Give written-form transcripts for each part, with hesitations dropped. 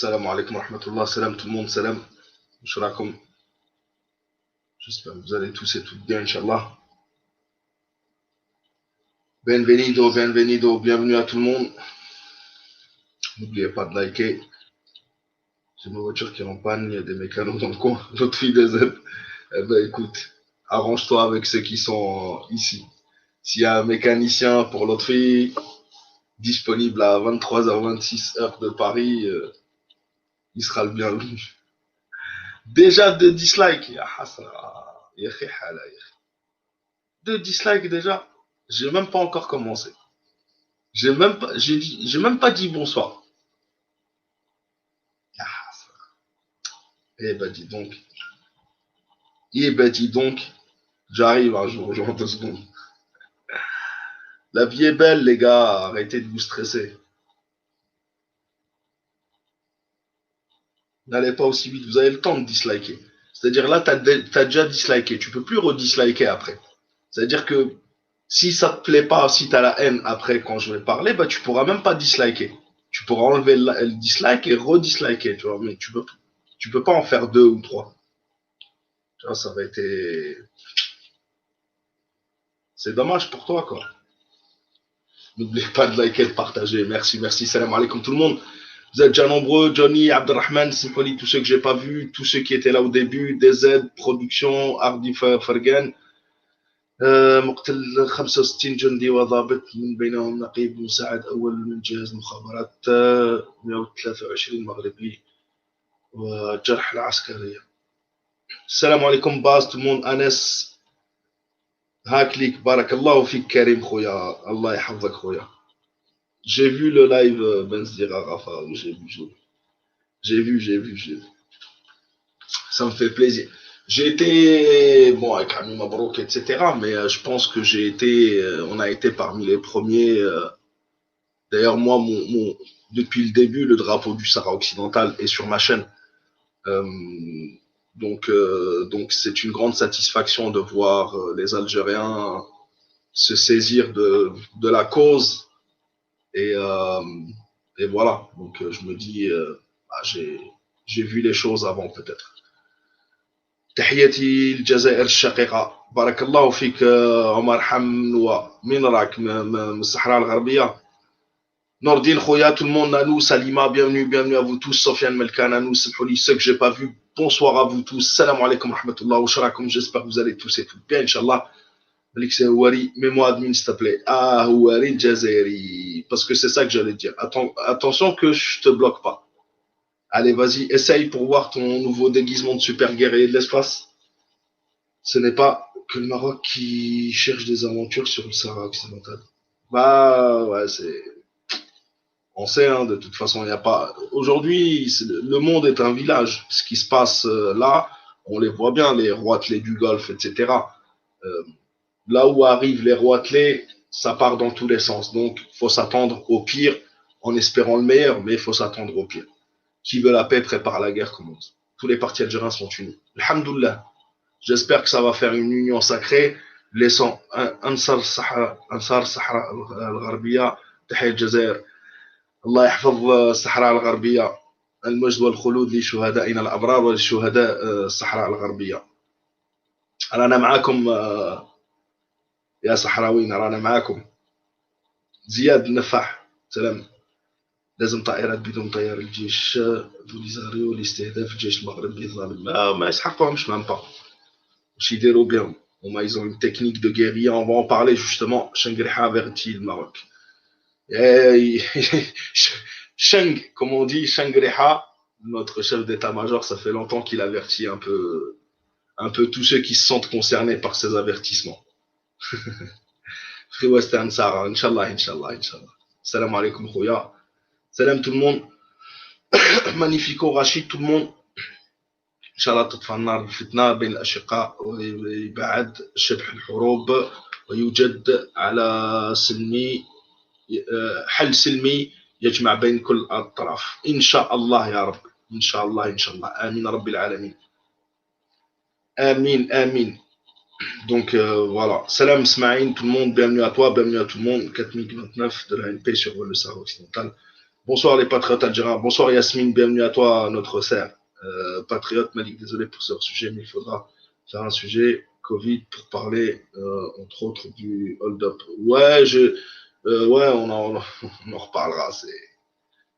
Salam alaikum wa rahmatullah, salam tout le monde, salam. Shurakum. J'espère que vous allez tous et toutes bien, Inch'Allah. Bienvenido, bienvenido, bienvenue à tout le monde. N'oubliez pas de liker. J'ai ma voiture qui est en panne, il y a des mécanos dans le coin, l'autre fille des aides. Eh ben écoute, arrange-toi avec ceux qui sont ici. S'il y a un mécanicien pour l'autre fille, disponible à 23h26 heure de Paris, il sera le bienvenu. Déjà 2 dislikes. Ya hasra. Ya khi hala, ya. 2 dislikes déjà. J'ai même pas encore commencé. J'ai même pas dit bonsoir. Ya hasra. Eh ben dis donc. Eh ben dis donc. J'arrive un jour, genre 2 secondes. La vie est belle, les gars. Arrêtez de vous stresser. N'allez pas aussi vite. Vous avez le temps de disliker. C'est-à-dire là, t'as déjà disliké. Tu peux plus redisliker après. C'est-à-dire que si ça te plaît pas, si t'as la haine après quand je vais parler, bah tu pourras même pas disliker. Tu pourras enlever le dislike et redisliker, tu vois. Mais tu peux pas en faire 2 ou 3. Tu vois, ça va être, c'est dommage pour toi, quoi. N'oubliez pas de liker et de partager. Merci, merci. Salam alaikum tout le monde. Vous êtes déjà nombreux. Johnny, Abdelrahman, Symphony, tous ceux que j'ai pas vus, tous ceux qui étaient là au début, DZ, Production, Ardi Fergan. مقتل 65 جندي وضابط من بينهم نقيب مساعد أول من جهاز مخابرات 123 مغربي وجرح العسكرية. السلام عليكم باز tout le monde. أنس هاكليك بارك الله فيك كريم خويا الله يحفظك خويا. J'ai vu le live Ben Zdira Rafa, j'ai vu. Ça me fait plaisir. J'ai été, bon, avec Ami Mabrouk, etc., mais je pense que on a été parmi les premiers. D'ailleurs, moi, depuis le début, le drapeau du Sahara occidental est sur ma chaîne. Euh, donc, c'est une grande satisfaction de voir les Algériens se saisir de la cause. Et, voilà. Donc, je me dis, j'ai vu les choses avant, peut-être. تحياتي الجزائر الشقيقة بارك الله فيك عمر حمنوة من راك من الصحراء الغربية نور الدين خويا tout le monde Nanou Salima bienvenue à vous tous Sofiane Melka Nanou Simfoli ceux que j'ai pas vu bonsoir à vous tous salam alaikum rahmatullah wa sharakum j'espère que vous allez tous et toutes bien Inch'Allah Malik c'est Houari mets-moi admin s'il te plaît Houari Jazairi parce que c'est ça que j'allais dire attention que je te bloque pas. Allez, vas-y, essaye pour voir ton nouveau déguisement de super guerrier de l'espace. Ce n'est pas que le Maroc qui cherche des aventures sur le Sahara occidental. Bah, ouais, c'est. On sait, hein, de toute façon, il n'y a pas. Aujourd'hui, le monde est un village. Ce qui se passe là, on les voit bien, les roitelets du Golfe, etc. Là où arrivent les roitelets, ça part dans tous les sens. Donc, il faut s'attendre au pire en espérant le meilleur, mais il faut s'attendre au pire. Qui veut la paix prépare la guerre commence. Tous les partis algériens sont unis. Alhamdoulilah. J'espère que ça va faire une union sacrée, laissant Ansar Sahara al-Gharbia, تحية الجزائر. الله يحفظ الصحراء الغربية. المجد والخلود لشهدائنا الأبرار ولشهداء الصحراء الغربية. رانا معاكم يا صحراويين رانا معاكم. زياد النفاح سلام. لازم طائرات بدون طيار الجيش بوليزاريو لاستهداف الجيش المغربي الظالم ما يسحقوهمش même pas واش يديروا بهم هما ils ont une technique de guérilla on va en parler justement Shengriha avertit le Maroc Sheng comme on dit Shengriha notre chef d'état-major ça fait longtemps qu'il avertit un peu tous ceux qui se sentent concernés par ces avertissements Free Western Sarah Inch'Allah salam alaikum khouya salam tout le monde magnifico Rachid tout le monde إن شاء الله تطفى النار الفتنة بين الأشقاء ويبعد شبح الحروب ويوجد على حل سلمي يجمع بين كل الأطراف إن شاء الله يا رب إن شاء الله آمين رب العالمين آمين donc voilà salam Smaïn tout le monde bienvenue à toi bienvenue à tout le monde 4029 de la NP sur le Sahara occidental Bonsoir les patriotes algériens. Bonsoir Yasmine, bienvenue à toi, notre sœur. Patriote Malik, désolé pour ce sujet, mais il faudra faire un sujet Covid pour parler, entre autres, du hold-up. Ouais, ouais, on en reparlera.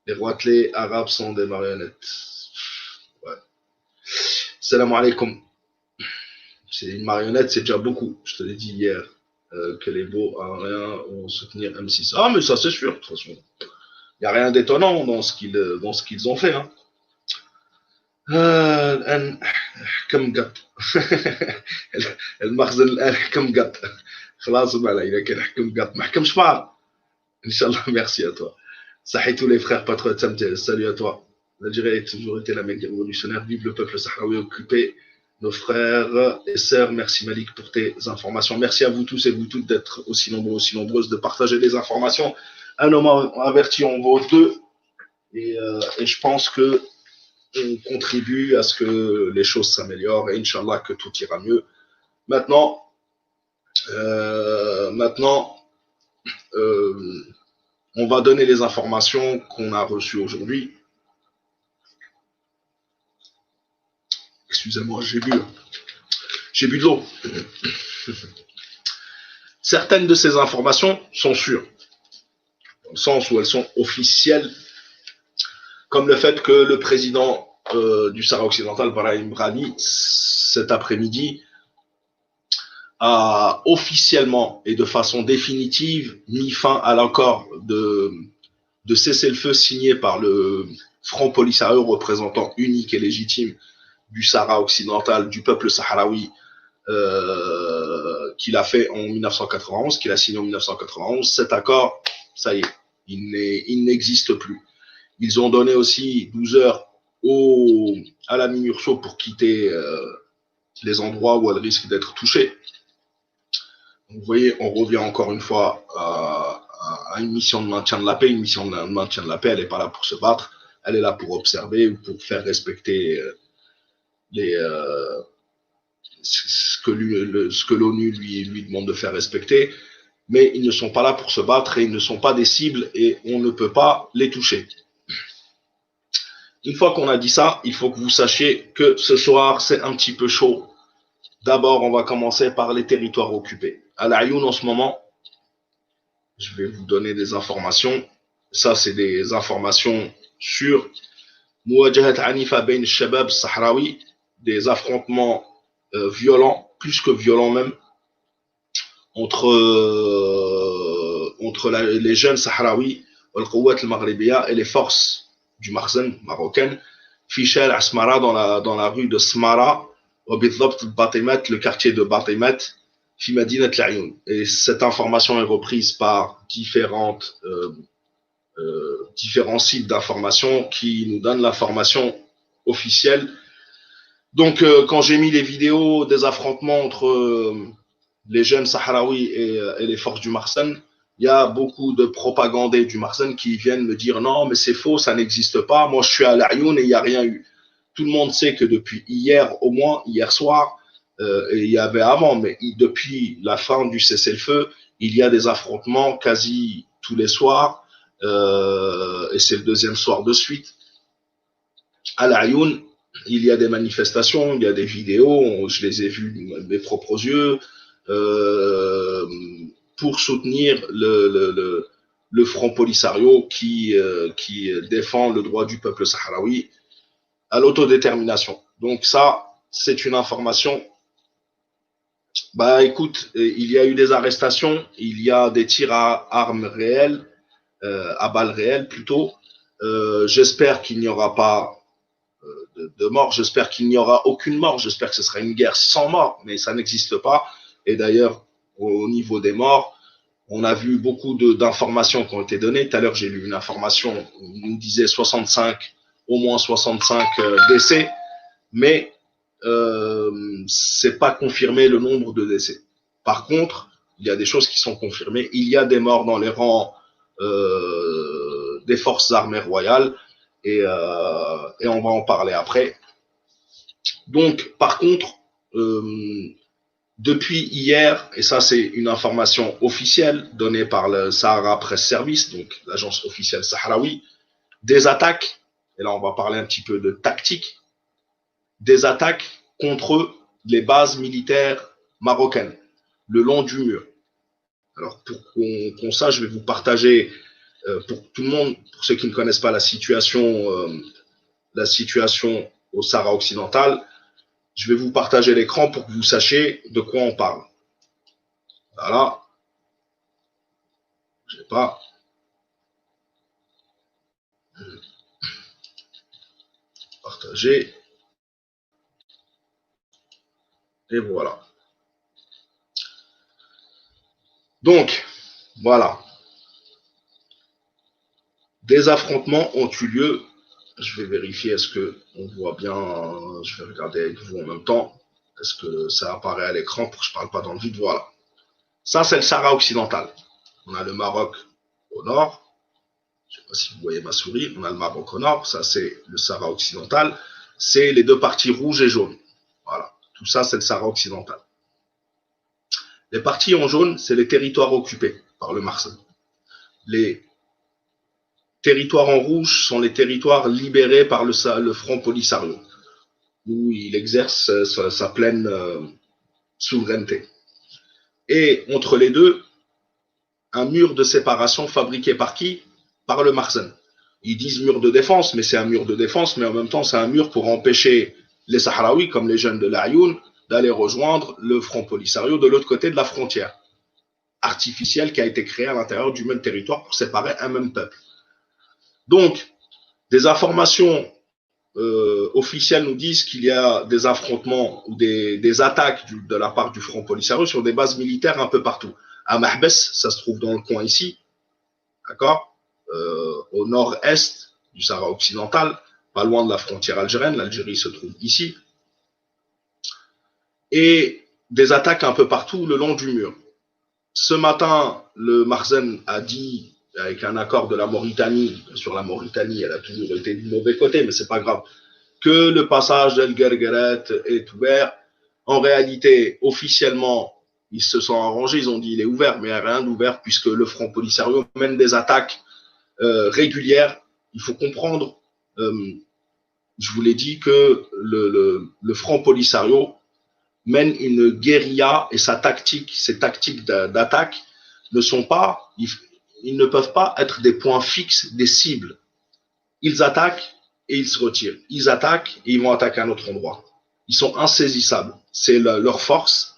Les roitelets arabes sont des marionnettes. Ouais. Salam alaikum. C'est une marionnette, c'est déjà beaucoup. Je te l'ai dit hier, que les beaux à rien vont soutenir M6. Ah, mais ça c'est sûr, de toute façon. Il n'y a rien d'étonnant dans ce qu'ils ont fait. Hein. كم قط المخزن الان حكم قط خلاص il a qu'un حكم قط ما حكمش بعض. Inch'Allah, merci à toi. Salut tous les frères patriotes, salut à toi. L'Algérie a toujours été la Mecque révolutionnaire. Vive le peuple sahraoui occupé. Nos frères et sœurs, merci Malik pour tes informations. Merci à vous tous et vous toutes d'être aussi nombreux, aussi nombreuses, de partager des informations. Un homme averti en vaut deux. Et je pense que on contribue à ce que les choses s'améliorent et Inch'Allah que tout ira mieux. Maintenant, on va donner les informations qu'on a reçues aujourd'hui. Excusez-moi, j'ai bu de l'eau. Certaines de ces informations sont sûres, dans le sens où elles sont officielles, comme le fait que le président du Sahara occidental, Brahim Rani, cet après-midi, a officiellement et de façon définitive mis fin à l'accord de cessez-le-feu signé par le Front Polisario, représentant unique et légitime du Sahara occidental, du peuple sahraoui, qu'il a fait en 1991, qu'il a signé en 1991. Cet accord, ça y est, il n'existe plus. Ils ont donné aussi 12 heures à la MINURSO pour quitter les endroits où elle risque d'être touchée. Donc, vous voyez, on revient encore une fois à une mission de maintien de la paix. Une mission de maintien de la paix, elle n'est pas là pour se battre, elle est là pour observer ou pour faire respecter ce que l'ONU lui demande de faire respecter. Mais ils ne sont pas là pour se battre et ils ne sont pas des cibles et on ne peut pas les toucher. Une fois qu'on a dit ça, il faut que vous sachiez que ce soir, c'est un petit peu chaud. D'abord, on va commencer par les territoires occupés. À l'Ayoun, en ce moment, je vais vous donner des informations. Ça, c'est des informations sur Mouajahat Anifa Bain Shabab Sahraoui, des affrontements violents, plus que violents même, entre les jeunes Sahraouis, et les forces du Makhzen marocaine, Fichel Asmara dans la rue de Smara, le quartier de Batimat, Fimadinat Layoun. Et cette information est reprise par différents sites d'information qui nous donnent l'information officielle. Donc, quand j'ai mis les vidéos des affrontements entre les jeunes Sahraouis et les forces du Makhzen, il y a beaucoup de propagandés du Makhzen qui viennent me dire non, mais c'est faux, ça n'existe pas. Moi, je suis à l'Ayoun et il n'y a rien eu. Tout le monde sait que depuis hier, au moins, hier soir, et il y avait avant, mais depuis la fin du cessez-le-feu, il y a des affrontements quasi tous les soirs, et c'est le deuxième soir de suite. À l'Ayoun, il y a des manifestations, il y a des vidéos, je les ai vues de mes propres yeux, pour soutenir le Front Polisario qui défend le droit du peuple sahraoui à l'autodétermination. Donc ça, c'est une information. Bah écoute, il y a eu des arrestations, il y a des tirs à armes réelles, à balles réelles plutôt. J'espère qu'il n'y aura pas de mort, j'espère qu'il n'y aura aucune mort, j'espère que ce sera une guerre sans mort, mais ça n'existe pas. Et d'ailleurs, au niveau des morts, on a vu beaucoup d'informations qui ont été données. Tout à l'heure, j'ai lu une information, on nous disait 65, au moins 65 décès, mais c'est pas confirmé le nombre de décès. Par contre, il y a des choses qui sont confirmées. Il y a des morts dans les rangs des forces armées royales et on va en parler après. Donc, par contre, depuis hier, et ça c'est une information officielle donnée par le Sahara Press Service, donc l'agence officielle sahraoui, des attaques, et là on va parler un petit peu de tactique, des attaques contre les bases militaires marocaines, le long du mur. Alors pour qu'on sache, je vais vous partager pour tout le monde, pour ceux qui ne connaissent pas la situation au Sahara occidental, je vais vous partager l'écran pour que vous sachiez de quoi on parle. Voilà. Je sais pas. Partager. Et voilà. Donc, voilà. Des affrontements ont eu lieu. Je vais vérifier, est-ce qu'on voit bien. Je vais regarder avec vous en même temps. Est-ce que ça apparaît à l'écran pour que je ne parle pas dans le vide? Voilà. Ça, c'est le Sahara occidental. On a le Maroc au nord. Je ne sais pas si vous voyez ma souris. On a le Maroc au nord. Ça, c'est le Sahara occidental. C'est les deux parties rouges et jaunes. Voilà. Tout ça, c'est le Sahara occidental. Les parties en jaune, c'est les territoires occupés par le Marsen. Les territoires en rouge sont les territoires libérés par le Front Polisario, où il exerce sa pleine souveraineté. Et entre les deux, un mur de séparation fabriqué par qui? Par le Marsen. Ils disent mur de défense, mais c'est un mur de défense, mais en même temps, c'est un mur pour empêcher les Sahraouis, comme les jeunes de l'Ayoun, d'aller rejoindre le Front Polisario de l'autre côté de la frontière artificielle qui a été créée à l'intérieur du même territoire pour séparer un même peuple. Donc, des informations officielles nous disent qu'il y a des affrontements ou des attaques de la part du Front Polisario sur des bases militaires un peu partout. À Mahbes, ça se trouve dans le coin ici, d'accord, au nord-est du Sahara occidental, pas loin de la frontière algérienne. L'Algérie se trouve ici. Et des attaques un peu partout le long du mur. Ce matin, le Marzen a dit, avec un accord de la Mauritanie, sur la Mauritanie, elle a toujours été du mauvais côté, mais c'est pas grave, que le passage d'El Guergueret est ouvert. En réalité, officiellement, ils se sont arrangés, ils ont dit il est ouvert, mais il n'y a rien d'ouvert puisque le Front Polisario mène des attaques régulières. Il faut comprendre, je vous l'ai dit, que le Front Polisario mène une guérilla et ses tactiques d'attaque ne sont pas, ils ne peuvent pas être des points fixes, des cibles. Ils attaquent et ils se retirent. Ils attaquent et ils vont attaquer à un autre endroit. Ils sont insaisissables. C'est leur force.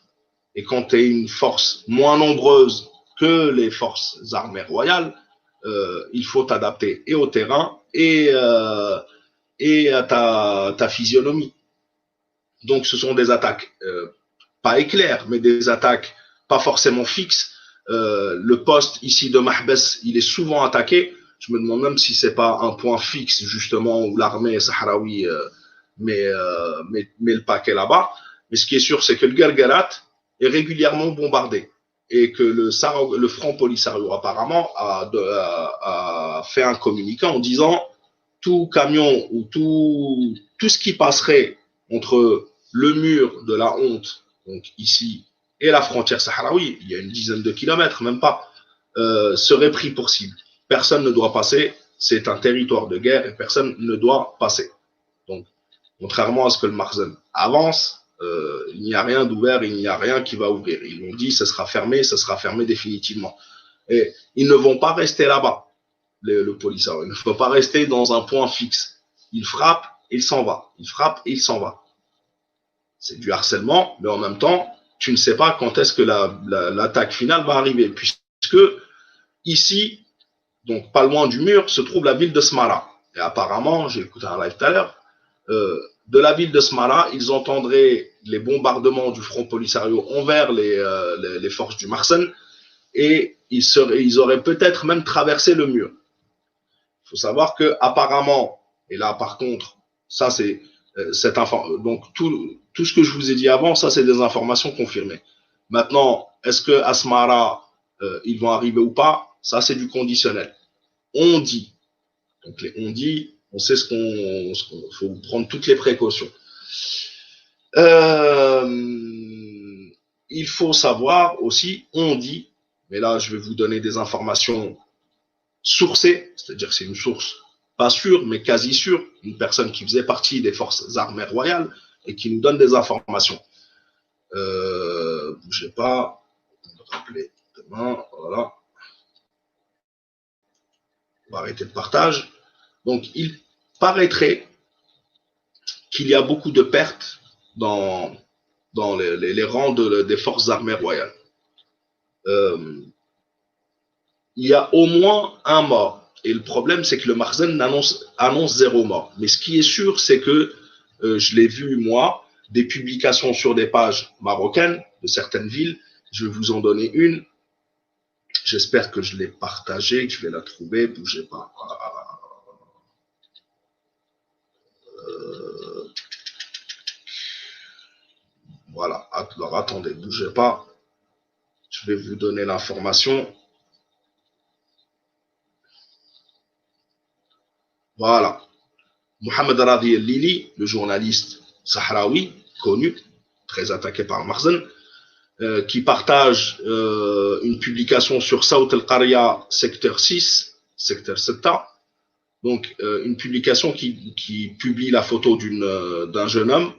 Et quand tu es une force moins nombreuse que les forces armées royales, il faut t'adapter et au terrain et à ta physionomie. Donc ce sont des attaques pas éclairs, mais des attaques pas forcément fixes. Le poste ici de Mahbes, il est souvent attaqué. Je me demande même si c'est pas un point fixe justement où l'armée sahraoui met le paquet là-bas. Mais ce qui est sûr, c'est que le Guerguerat est régulièrement bombardé et que le Front Polisario apparemment a fait un communiqué en disant tout camion ou tout ce qui passerait entre le mur de la honte, donc ici, et la frontière sahraoui, il y a une dizaine de kilomètres, même pas, serait pris pour cible. Personne ne doit passer, c'est un territoire de guerre et personne ne doit passer. Donc, contrairement à ce que le Marzen avance, il n'y a rien d'ouvert, il n'y a rien qui va ouvrir. Ils l'ont dit, ça sera fermé définitivement. Et ils ne vont pas rester là-bas, le Polisario. Il ne faut pas rester dans un point fixe. Il frappe, il s'en va. Il frappe et il s'en va. C'est du harcèlement, mais en même temps, tu ne sais pas quand est-ce que l'attaque finale va arriver, puisque ici, donc pas loin du mur, se trouve la ville de Smara. Et apparemment, j'ai écouté un live tout à l'heure, de la ville de Smara, ils entendraient les bombardements du Front Polisario envers les forces du Marsen, et ils auraient peut-être même traversé le mur. Il faut savoir que apparemment, et là par contre, ça c'est donc tout ce que je vous ai dit avant, ça c'est des informations confirmées. Maintenant, est-ce que Asmara ils vont arriver ou pas? Ça c'est du conditionnel. On dit. Donc on dit, on sait faut prendre toutes les précautions. Il faut savoir aussi, on dit, mais là je vais vous donner des informations sourcées, c'est-à-dire que c'est une source pas sûr, mais quasi sûr, une personne qui faisait partie des forces armées royales et qui nous donne des informations. Bougez pas, on va rappeler demain, voilà. On va arrêter le partage. Donc, il paraîtrait qu'il y a beaucoup de pertes dans les rangs des forces armées royales. Il y a au moins un mort. Et le problème, c'est que le Makhzen annonce 0 mort. Mais ce qui est sûr, c'est que je l'ai vu, moi, des publications sur des pages marocaines de certaines villes. Je vais vous en donner une. J'espère que je l'ai partagée, que je vais la trouver. Bougez pas. Voilà. Alors, attendez, bougez pas. Je vais vous donner l'information. Voilà. Mohamed Radi El-Lili, le journaliste sahraoui, connu, très attaqué par Makhzen, qui partage une publication sur Saout el-Qaria, secteur 6, secteur 7. Donc, une publication qui publie la photo d'un jeune homme,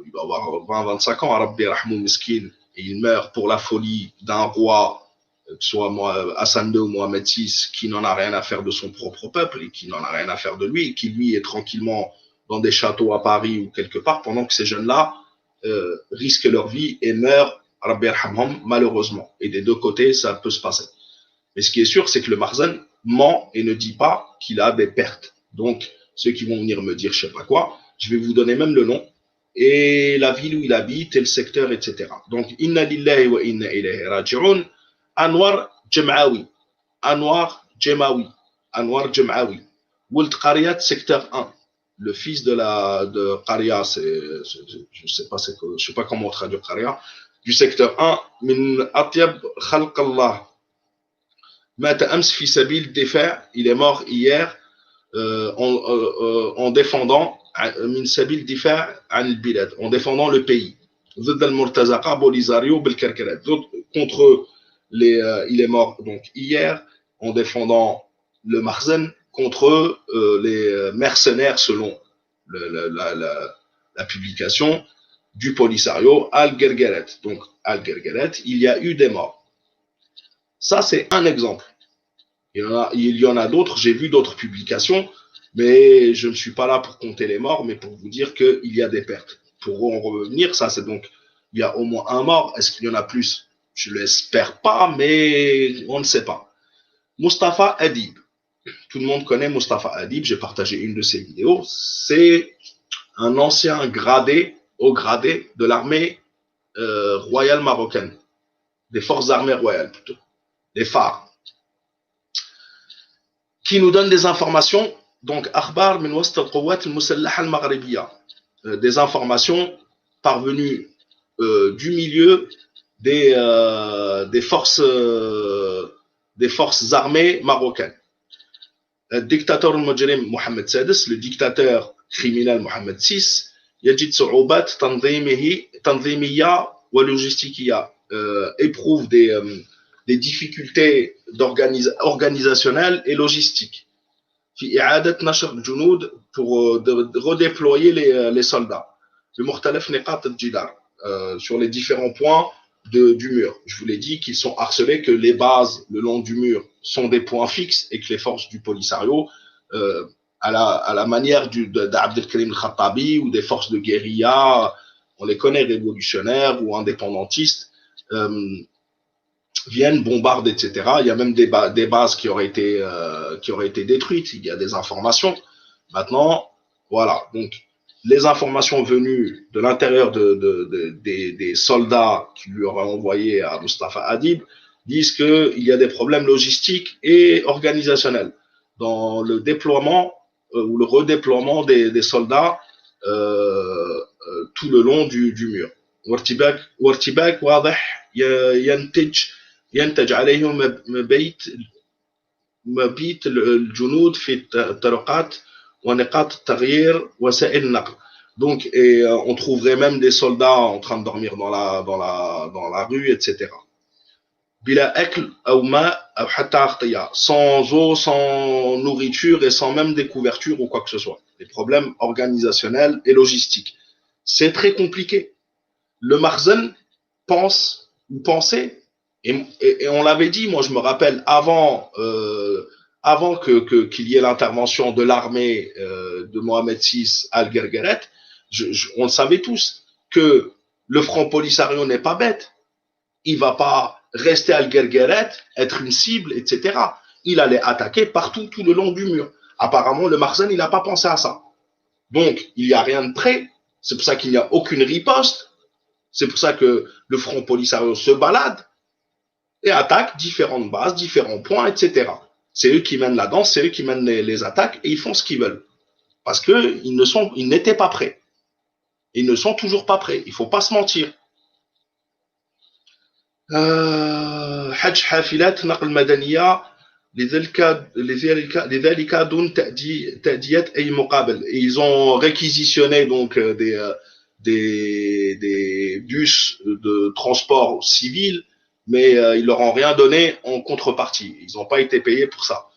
il doit avoir 20-25 ans, Rabbi Rahmou Miskin, et il meurt pour la folie d'un roi, que ce soit Hassan II ou Mohamed VI, qui n'en a rien à faire de son propre peuple et qui n'en a rien à faire de lui, et qui lui est tranquillement dans des châteaux à Paris ou quelque part, pendant que ces jeunes-là risquent leur vie et meurent, Rabbi Rahmhum, malheureusement. Et des deux côtés, ça peut se passer. Mais ce qui est sûr, c'est que le Makhzen ment et ne dit pas qu'il a des pertes. Donc, ceux qui vont venir me dire je sais pas quoi, je vais vous donner même le nom et la ville où il habite et le secteur, etc. Donc, inna lillahi wa inna ilayhi raji'un, Anwar Jemaoui. Anwar Jemaoui. Anwar Jemaoui. Ould Qariyat, secteur 1. Le fils de Qaria, je sais pas comment traduire Qaria, du secteur 1, min atyab khalq Allah. Mata Ams fi sabil difa', il est mort hier en défendant min sabil difa' an al-bilad, en défendant le pays. ضد المرتزقة بوليزاريو بالكركرات, contre il est mort donc hier en défendant le Makhzen contre les mercenaires selon la publication du Polisario Al-Gergeret. Donc Al-Gergeret, il y a eu des morts. Ça, c'est un exemple. Il y en a d'autres, j'ai vu d'autres publications, mais je ne suis pas là pour compter les morts, mais pour vous dire qu'il y a des pertes. Pour en revenir, ça c'est donc, il y a au moins un mort. Est-ce qu'il y en a plus? Je ne l'espère pas, mais on ne sait pas. Mustafa Adib. Tout le monde connaît Mustafa Adib, j'ai partagé une de ses vidéos. C'est un ancien haut gradé de l'armée royale marocaine, des forces armées royales plutôt, des phares, qui nous donne des informations, donc akhbar min wast al-quwat al-musallaha al-maghribiya, des informations parvenues du milieu des forces armées marocaines. Le dictateur mujrim Mohamed VI, le dictateur criminel Mohamed VI, يجد صعوبات تنظيمية ولوجستيكية, éprouve des difficultés organisationnelles et logistiques. في إعادة نشر الجنود, pour redéployer les soldats. بمختلف نقاط الجدار, sur les différents points du mur. Je vous l'ai dit qu'ils sont harcelés, que les bases le long du mur sont des points fixes et que les forces du Polisario, à la manière d'Abdelkrim al-Khattabi ou des forces de guérilla, on les connaît, révolutionnaires ou indépendantistes, viennent, bombardent, etc. Il y a même des bases qui auraient été détruites. Il y a des informations. Maintenant, voilà. Donc, les informations venues de l'intérieur des soldats qui lui auraient envoyé à Mustafa Adib disent qu'il y a des problèmes logistiques et organisationnels dans le déploiement ou le redéploiement des soldats tout le long du mur. وارتباك واضح ينتج عليهم مبيت الجنود في الطرقات ونقاط التغيير وسائل النقل. Donc, on trouverait même des soldats en train de dormir dans la rue, etc. بلا أكل أو ماء أو حتى أغطية, sans eau, sans nourriture et sans même des couvertures ou quoi que ce soit. Des problèmes organisationnels et logistiques. C'est très compliqué. Le Marzen pense ou pensait, et on l'avait dit, moi je me rappelle avant qu'il y ait l'intervention de l'armée de Mohamed VI à Al-Gergeret, on le savait tous, que le Front Polisario n'est pas bête. Il va pas rester à Al-Gergeret, être une cible, etc. Il allait attaquer partout, tout le long du mur. Apparemment, le Marzen, il n'a pas pensé à ça. Donc, il n'y a rien de prêt. C'est pour ça qu'il n'y a aucune riposte. C'est pour ça que le Front Polisario se balade et attaque différentes bases, différents points, etc. C'est eux qui mènent la danse, c'est eux qui mènent les attaques et ils font ce qu'ils veulent. Parce qu'ils n'étaient pas prêts. Ils ne sont toujours pas prêts. Il ne faut pas se mentir. حج حافلات نقل مدنية لذلك دون تأدية أي مقابل. Ils ont réquisitionné donc des bus de transport civil, mais ils leur ont rien donné en contrepartie. Ils n'ont pas été payés pour ça.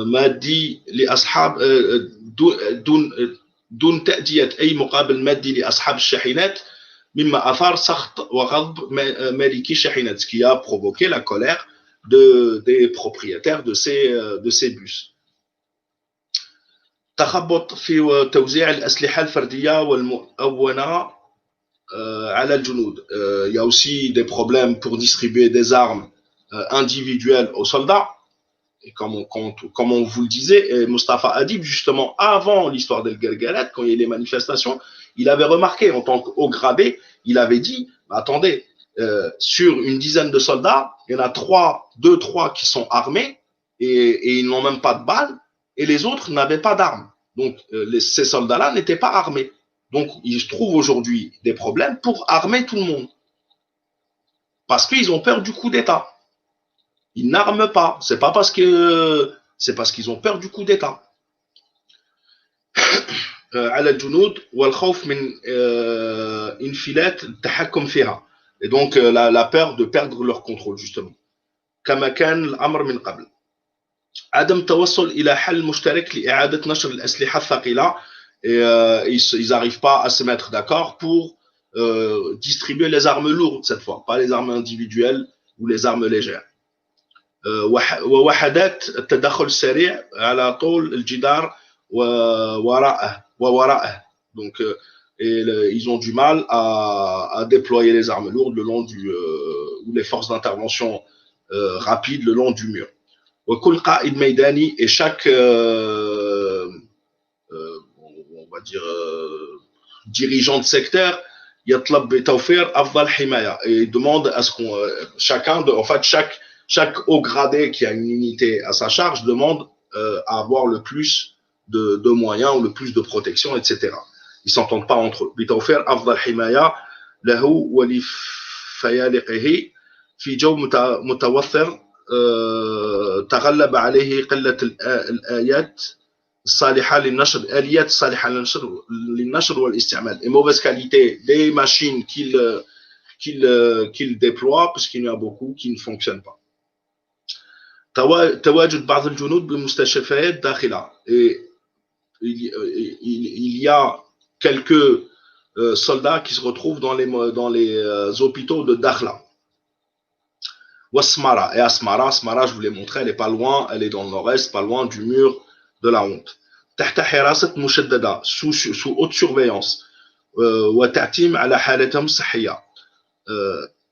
مادي لأصحاب دون تأدية أي مقابل مادي لأصحاب الشاحنات مما أثار سخط وغضب مالكي الشاحنات, ce qui a provoqué la colère des propriétaires de ces bus. تخبط في توزيع الأسلحة الفردية والمؤونة على الجنود. Il y a aussi des problèmes pour distribuer des armes individuelles aux soldats. Et comme on vous le disait, et Mustafa Adib, justement, avant l'histoire d'El Gergeret, quand il y a eu les manifestations, il avait remarqué, en tant qu'haut gradé, il avait dit, attendez, sur une dizaine de soldats, il y en a 2-3 qui sont armés, et ils n'ont même pas de balles, et les autres n'avaient pas d'armes. Donc, ces soldats-là n'étaient pas armés. Donc, il se trouve aujourd'hui des problèmes pour armer tout le monde. Parce qu'ils ont peur du coup d'État. Ils n'arment pas. C'est parce qu'ils ont peur du coup d'État. على الجنود والخوف من انفلات التحكم فيها. Et donc la peur de perdre leur contrôle justement. كما كان الأمر من قبل. عدم التوصل إلى حل مشترك لإعادة نشر الأسلحة الثقيلة. Et ils n'arrivent pas à se mettre d'accord pour distribuer les armes lourdes cette fois, pas les armes individuelles ou les armes légères. ووحدات التدخل السريع على طول الجدار ووراءه. Donc ils ont du mal à déployer les armes lourdes le long ou les forces d'intervention rapides le long du mur. وكل قائد ميداني, et chaque on va dire dirigeant de secteur يطلب بتوفير أفضل حماية, et il demande à ce qu'on chaque haut gradé qui a une unité à sa charge demande à avoir le plus de moyens ou le plus de protection, etc. Ils s'entendent pas entre eux. بتوفير أفضل حماية له ولفيالقه في جو متوثر تغلب عليه قلة الآيات الصالحة للنشر, الآليات الصالحة للنشر والاستعمال, et mauvaise qualité des machines qu'il déploie, parce qu'il y en a beaucoup qui ne fonctionnent pas. تواجد بعض الجنود بمستشفيات داخلة, et il y a quelques soldats qui se retrouvent dans les hôpitaux de Dakhla. Wasmara, et Asmara, je vous l'ai montré, elle est pas loin, elle est dans le nord-est, pas loin du mur de la honte. تحت حراسة مشددة, sous haute surveillance, وتعتيم على حالتهم الصحية.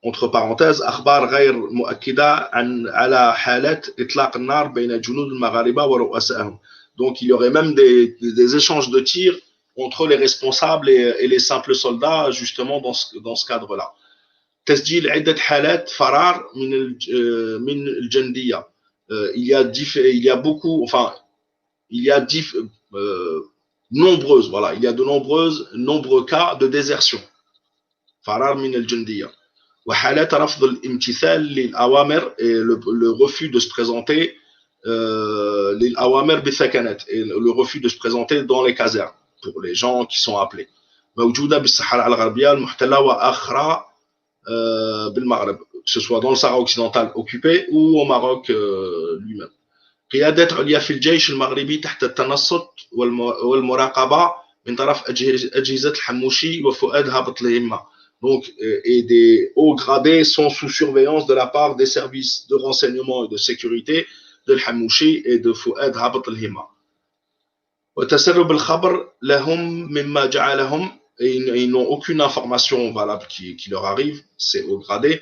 Entre parenthèses, أخبار غير مؤكدة على حالات إطلاق النار بين الجنود المغاربة ورؤسائهم. Donc il y aurait même des échanges de tirs entre les responsables et les simples soldats justement dans ce cadre-là. تسجيل عدة حالات فرار من الجندية. Il y a beaucoup, enfin il y a de nombreux cas de désertion. فرار من الجندية. وحالات رفض الامتثال للأوامر, et le refus de se présenter للأوامر بالثكنات, et le refus de se présenter dans les casernes pour les gens qui sont appelés. موجودة بالصحراء الغربية المحتلة وأخرى بالمغرب. que ce soit dans le Sahara occidental occupé ou au Maroc lui-même. قيادات عليا في الجيش المغربي تحت التنصت والمراقبة من طرف أجهزة الحموشي وفؤاد هابط الهمة. Donc, et des hauts gradés sont sous surveillance de la part des services de renseignement et de sécurité de الحموشي et de فؤاد هابط الهمة. وتسرب الخبر لهم مما جعلهم, ils n'ont aucune information valable qui leur arrive, c'est haut gradé,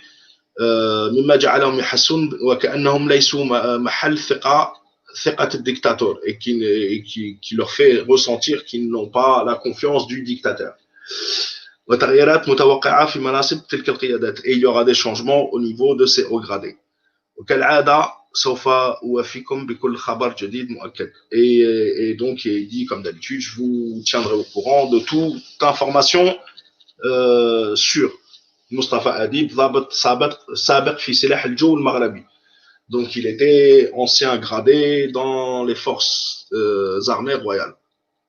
مما جعلهم يحسون وكأنهم ليسوا محل ثقة الدكتاتور, et qui leur fait ressentir qu'ils n'ont pas la confiance du dictateur. وتغييرات متوقعة في مناصب تلك القيادات, et il y aura des changements au niveau de ces hauts gradés. وكالعادة سوف أوافيكم بكل خبر جديد مؤكد. Et donc il dit comme d'habitude, je vous tiendrai au courant de toute information sûre. Mustafa Adib, ضابط سابق في سلاح الجو المغربي. Donc il était ancien gradé dans les forces armées royales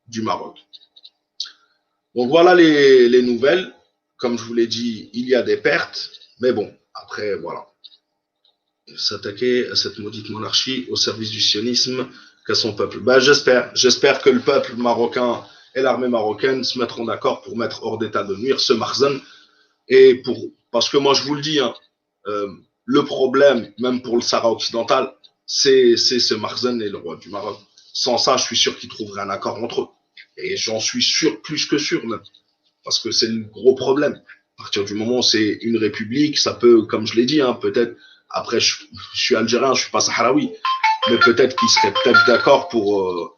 du Maroc. Donc voilà les nouvelles. Comme je vous l'ai dit, il y a des pertes, mais bon, après voilà. S'attaquer à cette maudite monarchie au service du sionisme qu'à son peuple. Ben, j'espère que le peuple marocain et l'armée marocaine se mettront d'accord pour mettre hors d'état de nuire ce Makhzen. Et parce que moi je vous le dis, hein, le problème, même pour le Sahara occidental, c'est ce Makhzen et le roi du Maroc. Sans ça, je suis sûr qu'ils trouveraient un accord entre eux. Et j'en suis sûr, plus que sûr même. Parce que c'est le gros problème. À partir du moment où c'est une république, ça peut, comme je l'ai dit, hein, peut-être. Après, je suis algérien, je suis pas sahraoui, mais peut-être qu'ils seraient peut-être d'accord pour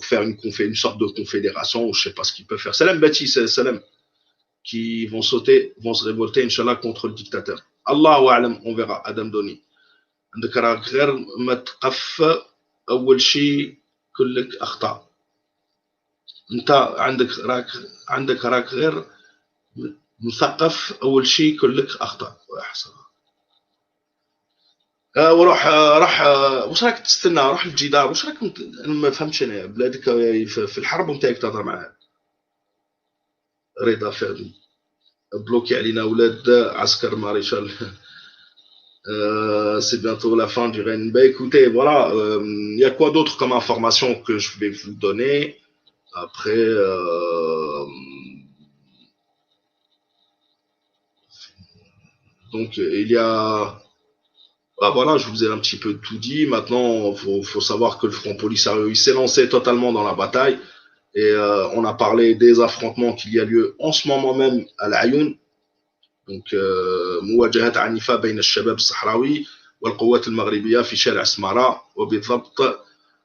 faire une sorte de confédération, ou je sais pas ce qu'ils peuvent faire. Salam Bati, salam, qui vont se révolter, Inch'Allah, contre le dictateur. Allahu a'lam, on verra, Adam Doni. عندك راك غير ما تقف أول شيء كلك أخطاء. أنت عندك راك غير مثقف أول شيء كلك أخطاء. ويحصل. وروح واش راك تستنى؟ روح للجدار. واش راك انا ما فهمتش انا بلادك في الحرب نتاعك تهضر معاه. رضا فهمي بلوكي علينا ولاد عسكر ماريشال. C'est bientôt la fin du règne. Bah écoutez, voilà, il y a quoi d'autre comme information que je vais vous donner après. Donc il y a. Ah, voilà, je vous ai un petit peu tout dit. Maintenant, faut savoir que le Front Polisario, il s'est lancé totalement dans la bataille. Et on a parlé des affrontements qu'il y a lieu en ce moment même à l'Ayoun. Donc, مواجهات عنيفة بين الشباب الصحراوي والقوات المغربية في شارع سمارة وبالضبط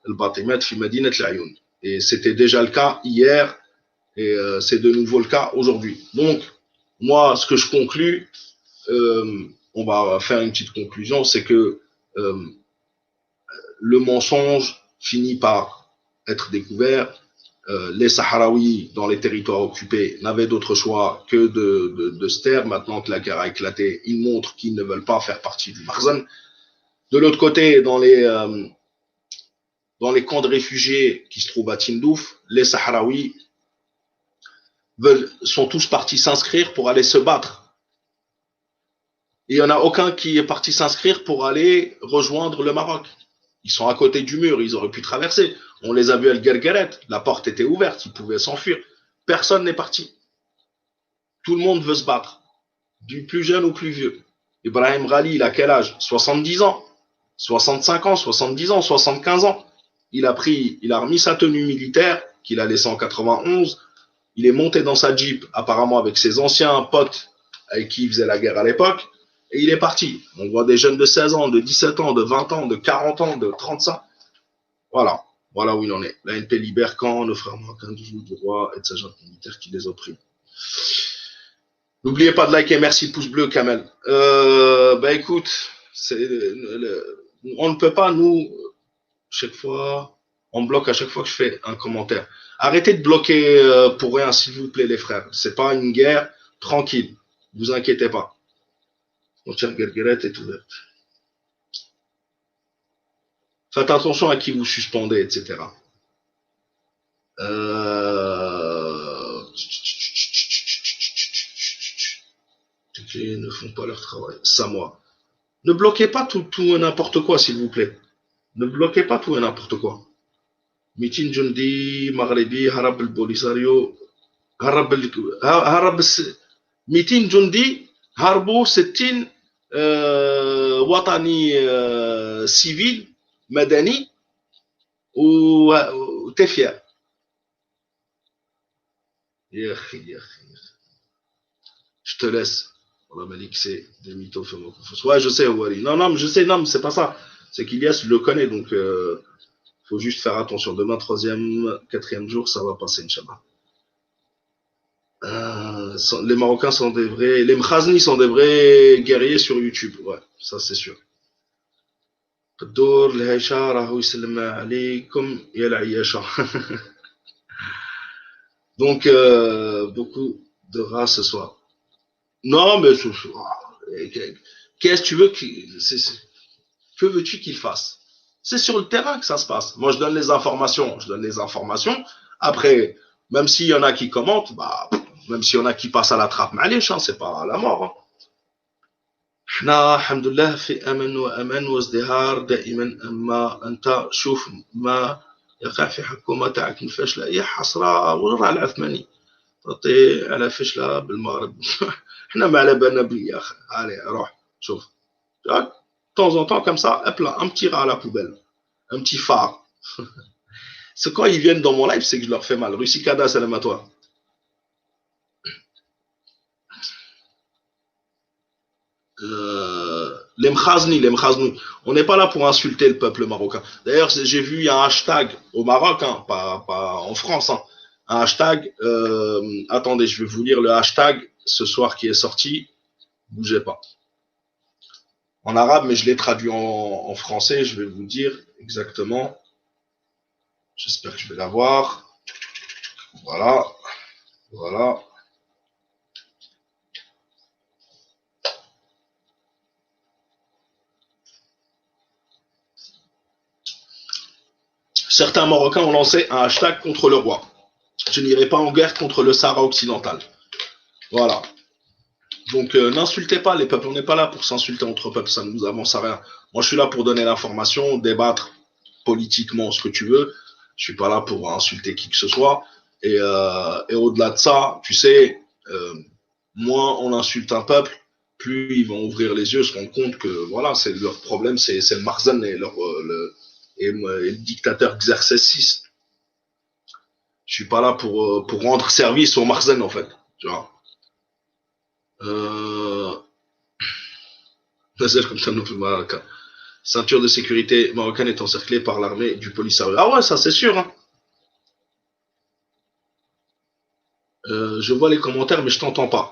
الباطمات في مدينة العيون. Et c'était déjà le cas hier et c'est de nouveau le cas aujourd'hui. Donc, moi, ce que je conclus, on va faire une petite conclusion, c'est que le mensonge finit par être découvert. Les Sahraouis dans les territoires occupés n'avaient d'autre choix que de se taire. Maintenant que la guerre a éclaté, ils montrent qu'ils ne veulent pas faire partie du Makhzen. De l'autre côté, dans les camps de réfugiés qui se trouvent à Tindouf, les Sahraouis sont tous partis s'inscrire pour aller se battre. Et il n'y en a aucun qui est parti s'inscrire pour aller rejoindre le Maroc. Ils sont à côté du mur, ils auraient pu traverser. On les a vus à Guergueret, la porte était ouverte, ils pouvaient s'enfuir. Personne n'est parti. Tout le monde veut se battre, du plus jeune au plus vieux. Ibrahim Ghali, il a quel âge? 70 ans, 65 ans, 70 ans, 75 ans. Il a remis sa tenue militaire qu'il a laissée en 91. Il est monté dans sa Jeep, apparemment avec ses anciens potes avec qui il faisait la guerre à l'époque. Et il est parti. On voit des jeunes de 16 ans, de 17 ans, de 20 ans, de 40 ans, de 35. Voilà. Voilà où il en est. La NP libère quand nos frères marocains du roi et de sa junte militaire qui les opprime. N'oubliez pas de liker. Merci, pouce bleu, Kamel. Bah écoute, on ne peut pas, nous, chaque fois, on bloque à chaque fois que je fais un commentaire. Arrêtez de bloquer pour rien, s'il vous plaît, les frères. C'est pas une guerre. Tranquille. Vous inquiétez pas. Frontière Guergueret est ouverte. Faites attention à qui vous suspendez, etc. Ne font pas leur travail. Samoa. Ne bloquez pas tout et n'importe quoi, s'il vous plaît. Ne bloquez pas tout et n'importe quoi. 200 جندي مغربي هرب البوليساريو هرب 200 جندي هربوا 60 وطني سيفيل مدني وتفيا يا اخي يا اخي je te laisse. On m'a dit que c'est des mythos. Ouais, je sais, Wally. Non, non, mais je sais, non, mais c'est pas ça. C'est qu'Ilias, je le connais, donc faut juste faire attention. Demain, troisième, quatrième jour, ça va passer, Inch'Allah. Les Marocains sont des vrais. Les Mkhazni sont des vrais guerriers sur YouTube. Ouais, ça c'est sûr. الدور الهيشة راهو يسلم عليكم يا العياشة. Donc, beaucoup de race ce soir. Non, mais qu'est-ce que tu veux que veux-tu qu'il fasse? C'est sur le terrain que ça se passe. Moi, je donne les informations. Je donne les informations. Après, même s'il y en a qui commentent, bah, même s'il y en a qui passent à la trappe, معليش, hein, c'est pas la mort. Hein. احنا الحمد لله في امن وامان وازدهار دائما. اما انت شوف ما يقع في حكومه تاعك الفاشله هي حسره ورا العثماني تعطي على فشله بالمغرب. احنا ما على بالنا بي يا اخي. علي روح شوف. De temps en temps comme ça, hop là, un petit rat à la poubelle, un petit phare. C'est quand ils viennent dans mon live, c'est que je leur fais mal. Russie Kada, salam à toi. Les Mkhazni. On n'est pas là pour insulter le peuple marocain. D'ailleurs, j'ai vu il y a un hashtag au Maroc, hein, pas en France, hein, un hashtag. Attendez, je vais vous lire le hashtag ce soir qui est sorti. Bougez pas. En arabe, mais je l'ai traduit en français. Je vais vous dire exactement. J'espère que je vais l'avoir. Voilà. Voilà. Certains Marocains ont lancé un hashtag contre le roi. Je n'irai pas en guerre contre le Sahara occidental. Voilà. Donc n'insultez pas les peuples. On n'est pas là pour s'insulter entre peuples. Ça ne nous avance à rien. Moi, je suis là pour donner l'information, débattre politiquement ce que tu veux. Je suis pas là pour insulter qui que ce soit. Et au-delà de ça, tu sais, moins on insulte un peuple, plus ils vont ouvrir les yeux, se rendre compte que voilà, c'est leur problème, c'est le Marzan et le dictateur Xerxès VI. Je suis pas là pour rendre service au Marzan en fait. Tu vois. Ceinture de sécurité marocaine est encerclée par l'armée du Polisario. Ah ouais, ça c'est sûr. Hein. Je vois les commentaires, mais je t'entends pas.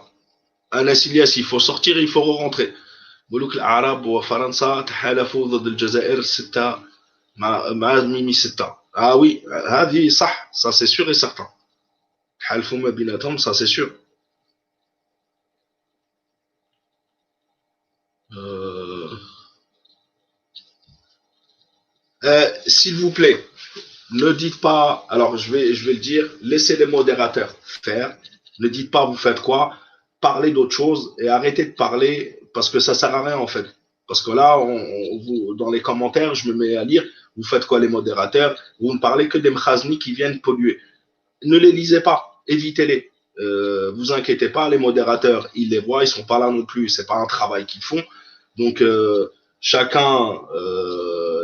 Anas Ilyas, il faut sortir et il faut re-rentrer. ملوك الأعراب وفرنسا تحالفوا ضد الجزائر 6 مع ميمي 6. Ah oui, هذه صح, ça c'est sûr et certain. تحالفوا ما بيناتهم, ça c'est sûr. S'il vous plaît, ne dites pas, alors je vais le dire, laissez les modérateurs faire. Ne dites pas vous faites quoi, parlez d'autre chose et arrêtez de parler parce que ça sert à rien en fait. Parce que là, dans les commentaires, je me mets à lire, vous faites quoi les modérateurs? Vous ne parlez que des Mkhazni qui viennent polluer. Ne les lisez pas, évitez-les. Vous inquiétez pas, les modérateurs, ils les voient, ils sont pas là non plus, c'est pas un travail qu'ils font. Donc chacun,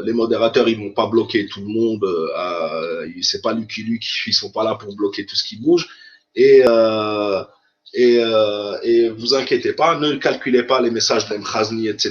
les modérateurs, ils vont pas bloquer tout le monde. C'est pas Lucky Luke, ils sont pas là pour bloquer tout ce qui bouge. Et vous inquiétez pas, ne calculez pas les messages d'Mkhazni, etc.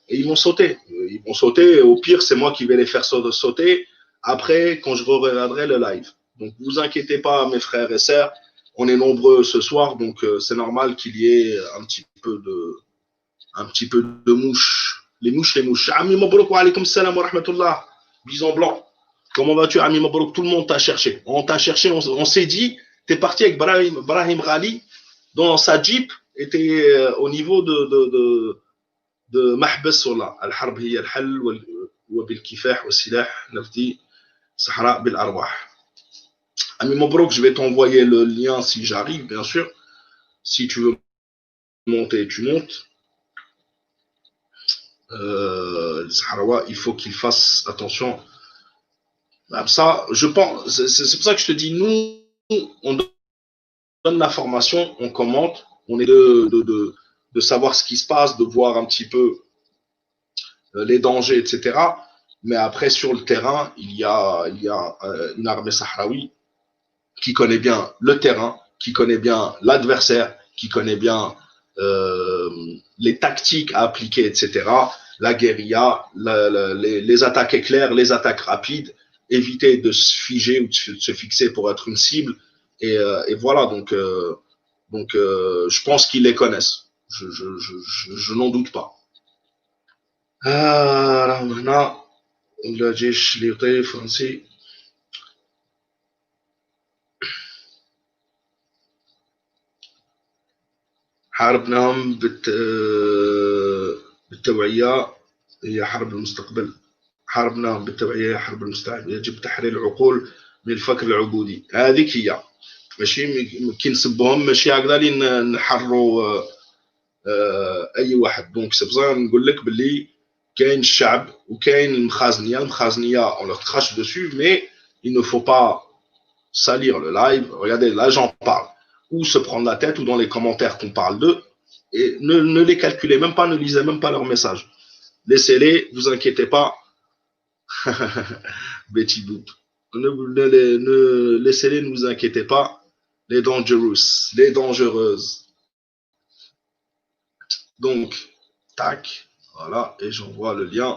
Et ils vont sauter. Ils vont sauter. Et au pire, c'est moi qui vais les faire sauter après quand je regarderai le live. Donc vous inquiétez pas, mes frères et sœurs. On est nombreux ce soir, donc c'est normal qu'il y ait un petit peu de mouches. Les mouches. Ami Mabrouk wa alaykoum salam wa rahmatullah. Bison blanc. Comment vas-tu, Ami Mabrouk? Tout le monde t'a cherché. On t'a cherché, on s'est dit, t'es parti avec Brahim Ghali dans sa Jeep et t'es au niveau de Mahbas Sola. Al-Harb hiya al-hal wa bil-kifah wa silah nafdi sahra bil-arwah. Ami Mabrouk, je vais t'envoyer le lien si j'arrive, bien sûr. Si tu veux monter, tu montes. les Sahraouis, il faut qu'ils fassent attention. Ça, je pense, c'est pour ça que je te dis, nous, on donne l'information, on commente, on est de savoir ce qui se passe, de voir un petit peu les dangers, etc. Mais après, sur le terrain, il y a une armée sahraoui qui connaît bien le terrain, qui connaît bien l'adversaire, qui connaît bien les tactiques à appliquer, etc. La guérilla, les attaques éclairs, les attaques rapides, éviter de se figer ou de se fixer pour être une cible. Et voilà, donc je pense qu'ils les connaissent. Je n'en doute pas. راهم هنا الجيش الشريطي الفرنسي حاربناهم بالتوعية هي حرب المستقبل. حاربناهم بالتوعية هي حرب المستقبل. يجب تحرير العقول من الفكر العبودي. هذيك هي ماشي كي نسبهم ماشي هكذا اللي نحروا اي واحد. دونك سي بزاف نقول لك باللي كاين الشعب وكاين المخازنيه on leur crache dessus mais il ne faut pas salir le live. Regardez, là j'en parle, ou se prendre la tête, ou dans les commentaires qu'on parle d'eux, et ne les calculez même pas, ne lisez même pas leurs messages. Laissez-les, vous inquiétez pas. Betty Boop. Ne laissez-les, ne vous inquiétez pas. Les dangerous, les dangereuses. Donc, tac, voilà, et j'envoie le lien.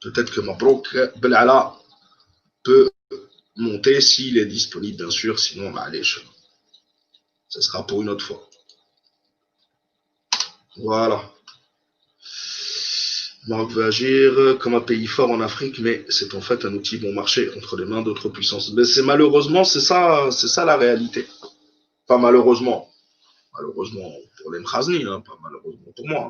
Peut-être que Mabrouk Belala peut monter s'il est disponible, bien sûr. Sinon, allez, ce sera pour une autre fois. Voilà. Maroc veut agir comme un pays fort en Afrique, mais c'est en fait un outil bon marché entre les mains d'autres puissances. Mais c'est malheureusement, c'est ça la réalité. Pas malheureusement pour les Mkhazni, hein, pas malheureusement pour moi.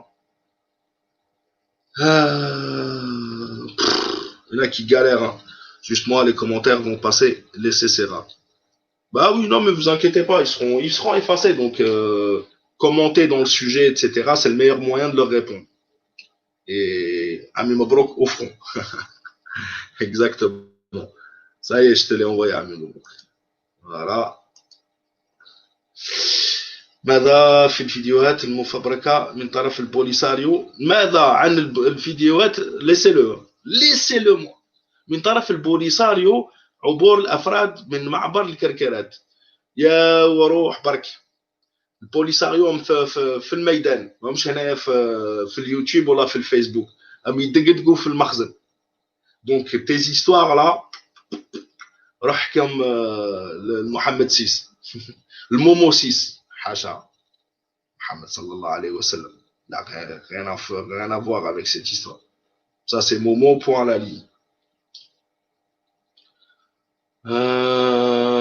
Il y en a qui galèrent. Hein. Juste moi, les commentaires vont passer, laissez ces rats. Bah oui, non, mais vous inquiétez pas, ils seront effacés. Donc, commenter dans le sujet, etc., c'est le meilleur moyen de leur répondre. Et Ami Mabrouk au front. Exactement. Ça y est, je te l'ai envoyé, Ami Mabrouk. Voilà. ماذا في الفيديوهات المفبركة من طرف البوليساريو؟ ماذا عن الفيديوهات؟ laissez-le moi. من طرف البوليساريو عبور الأفراد من معبر الكركرات. يا وروح برك. البوليساريو في الميدان، ماهمش هنايا في اليوتيوب ولا في الفيسبوك، راهم يدقدقوا في المخزن. دونك تي زيستوار لا روح احكم محمد سيس المومو سيس حاشا محمد صلى الله عليه وسلم. لا rien à voir avec cette histoire. Ça c'est Momo point la ligne.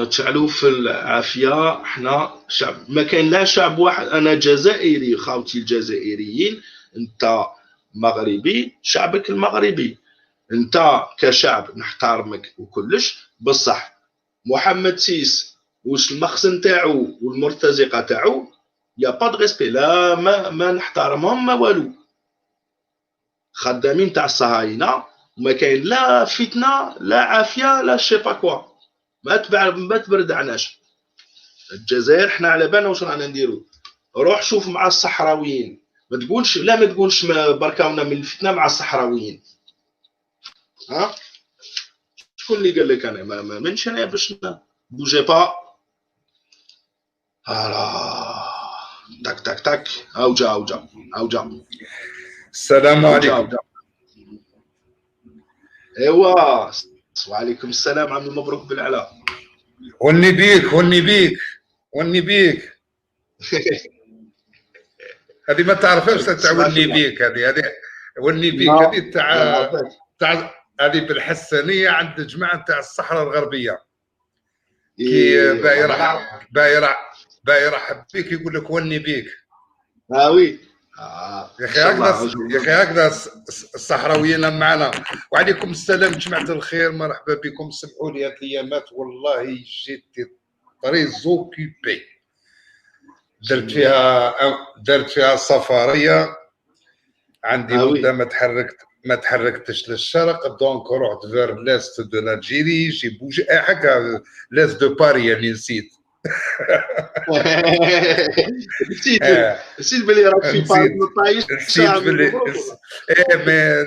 تشعلوا في العافيه. احنا شعب ما كاين لا شعب واحد. انا جزائري خاوتي الجزائريين، انت مغربي شعبك المغربي، انت كشعب نحترمك وكلش، بصح محمد سيس واش المخزن تاعو والمرتزقه تاعو يا با دو ريسبي. لا ما نحترمهم ما والو، خدامين تاع الصهاينه، وما كاين لا فتنه لا عافيه لا شي با كوا. ما تبردعناش. الجزائر حنا على بالنا واش رانا نديرو. روح شوف مع الصحراويين، ما تقولش بركاونا من الفتنه مع الصحراويين. ها شكون اللي قال لك؟ انا ما منش انا باش بوجي با. تاك تاك تاك. اوجا السلام عليكم. ايوا وعليكم السلام. عمي مبروك بالعلا. وني بيك هذه ما تعرفهاش تاع وني بيك. هذه وني بيك هذه تاع هذه بالحسنيه عند الجماعه تاع الصحراء الغربيه. كي بايرحب بك يقول لك وني بيك. وي يا اخي هكذا الصحراويين معنا. وعليكم السلام جماعه الخير، مرحبا بكم. سمحوا لي هاد الايامات والله جيت طري زوكيبي درت فيها سفريه عندي مده ما تحركتش للشرق، دونك رحت فير لاست دو لالجيري، جي بوجي حاجه لاست دو باري اللي نسيت. نسيت بلي راك في باري ما طايش.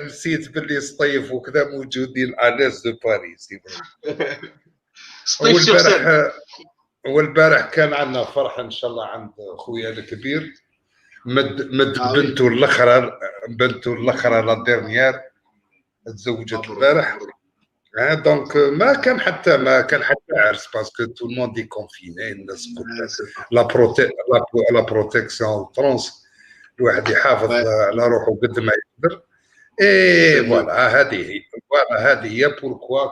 نسيت بلي سطيف وكذا موجودين الاس دو باري. والبارح كان عندنا فرحه ان شاء الله عند خويا الكبير، مد بنته الاخرى لا ديرنيير تزوجت البارح. دونك ما كان حتى عرس باسكو تو الموند دي كونفيني، الناس لا بروتيكسيون فرونس، الواحد يحافظ على روحه قد ما يقدر. اي فوالا هذه هي بوركوا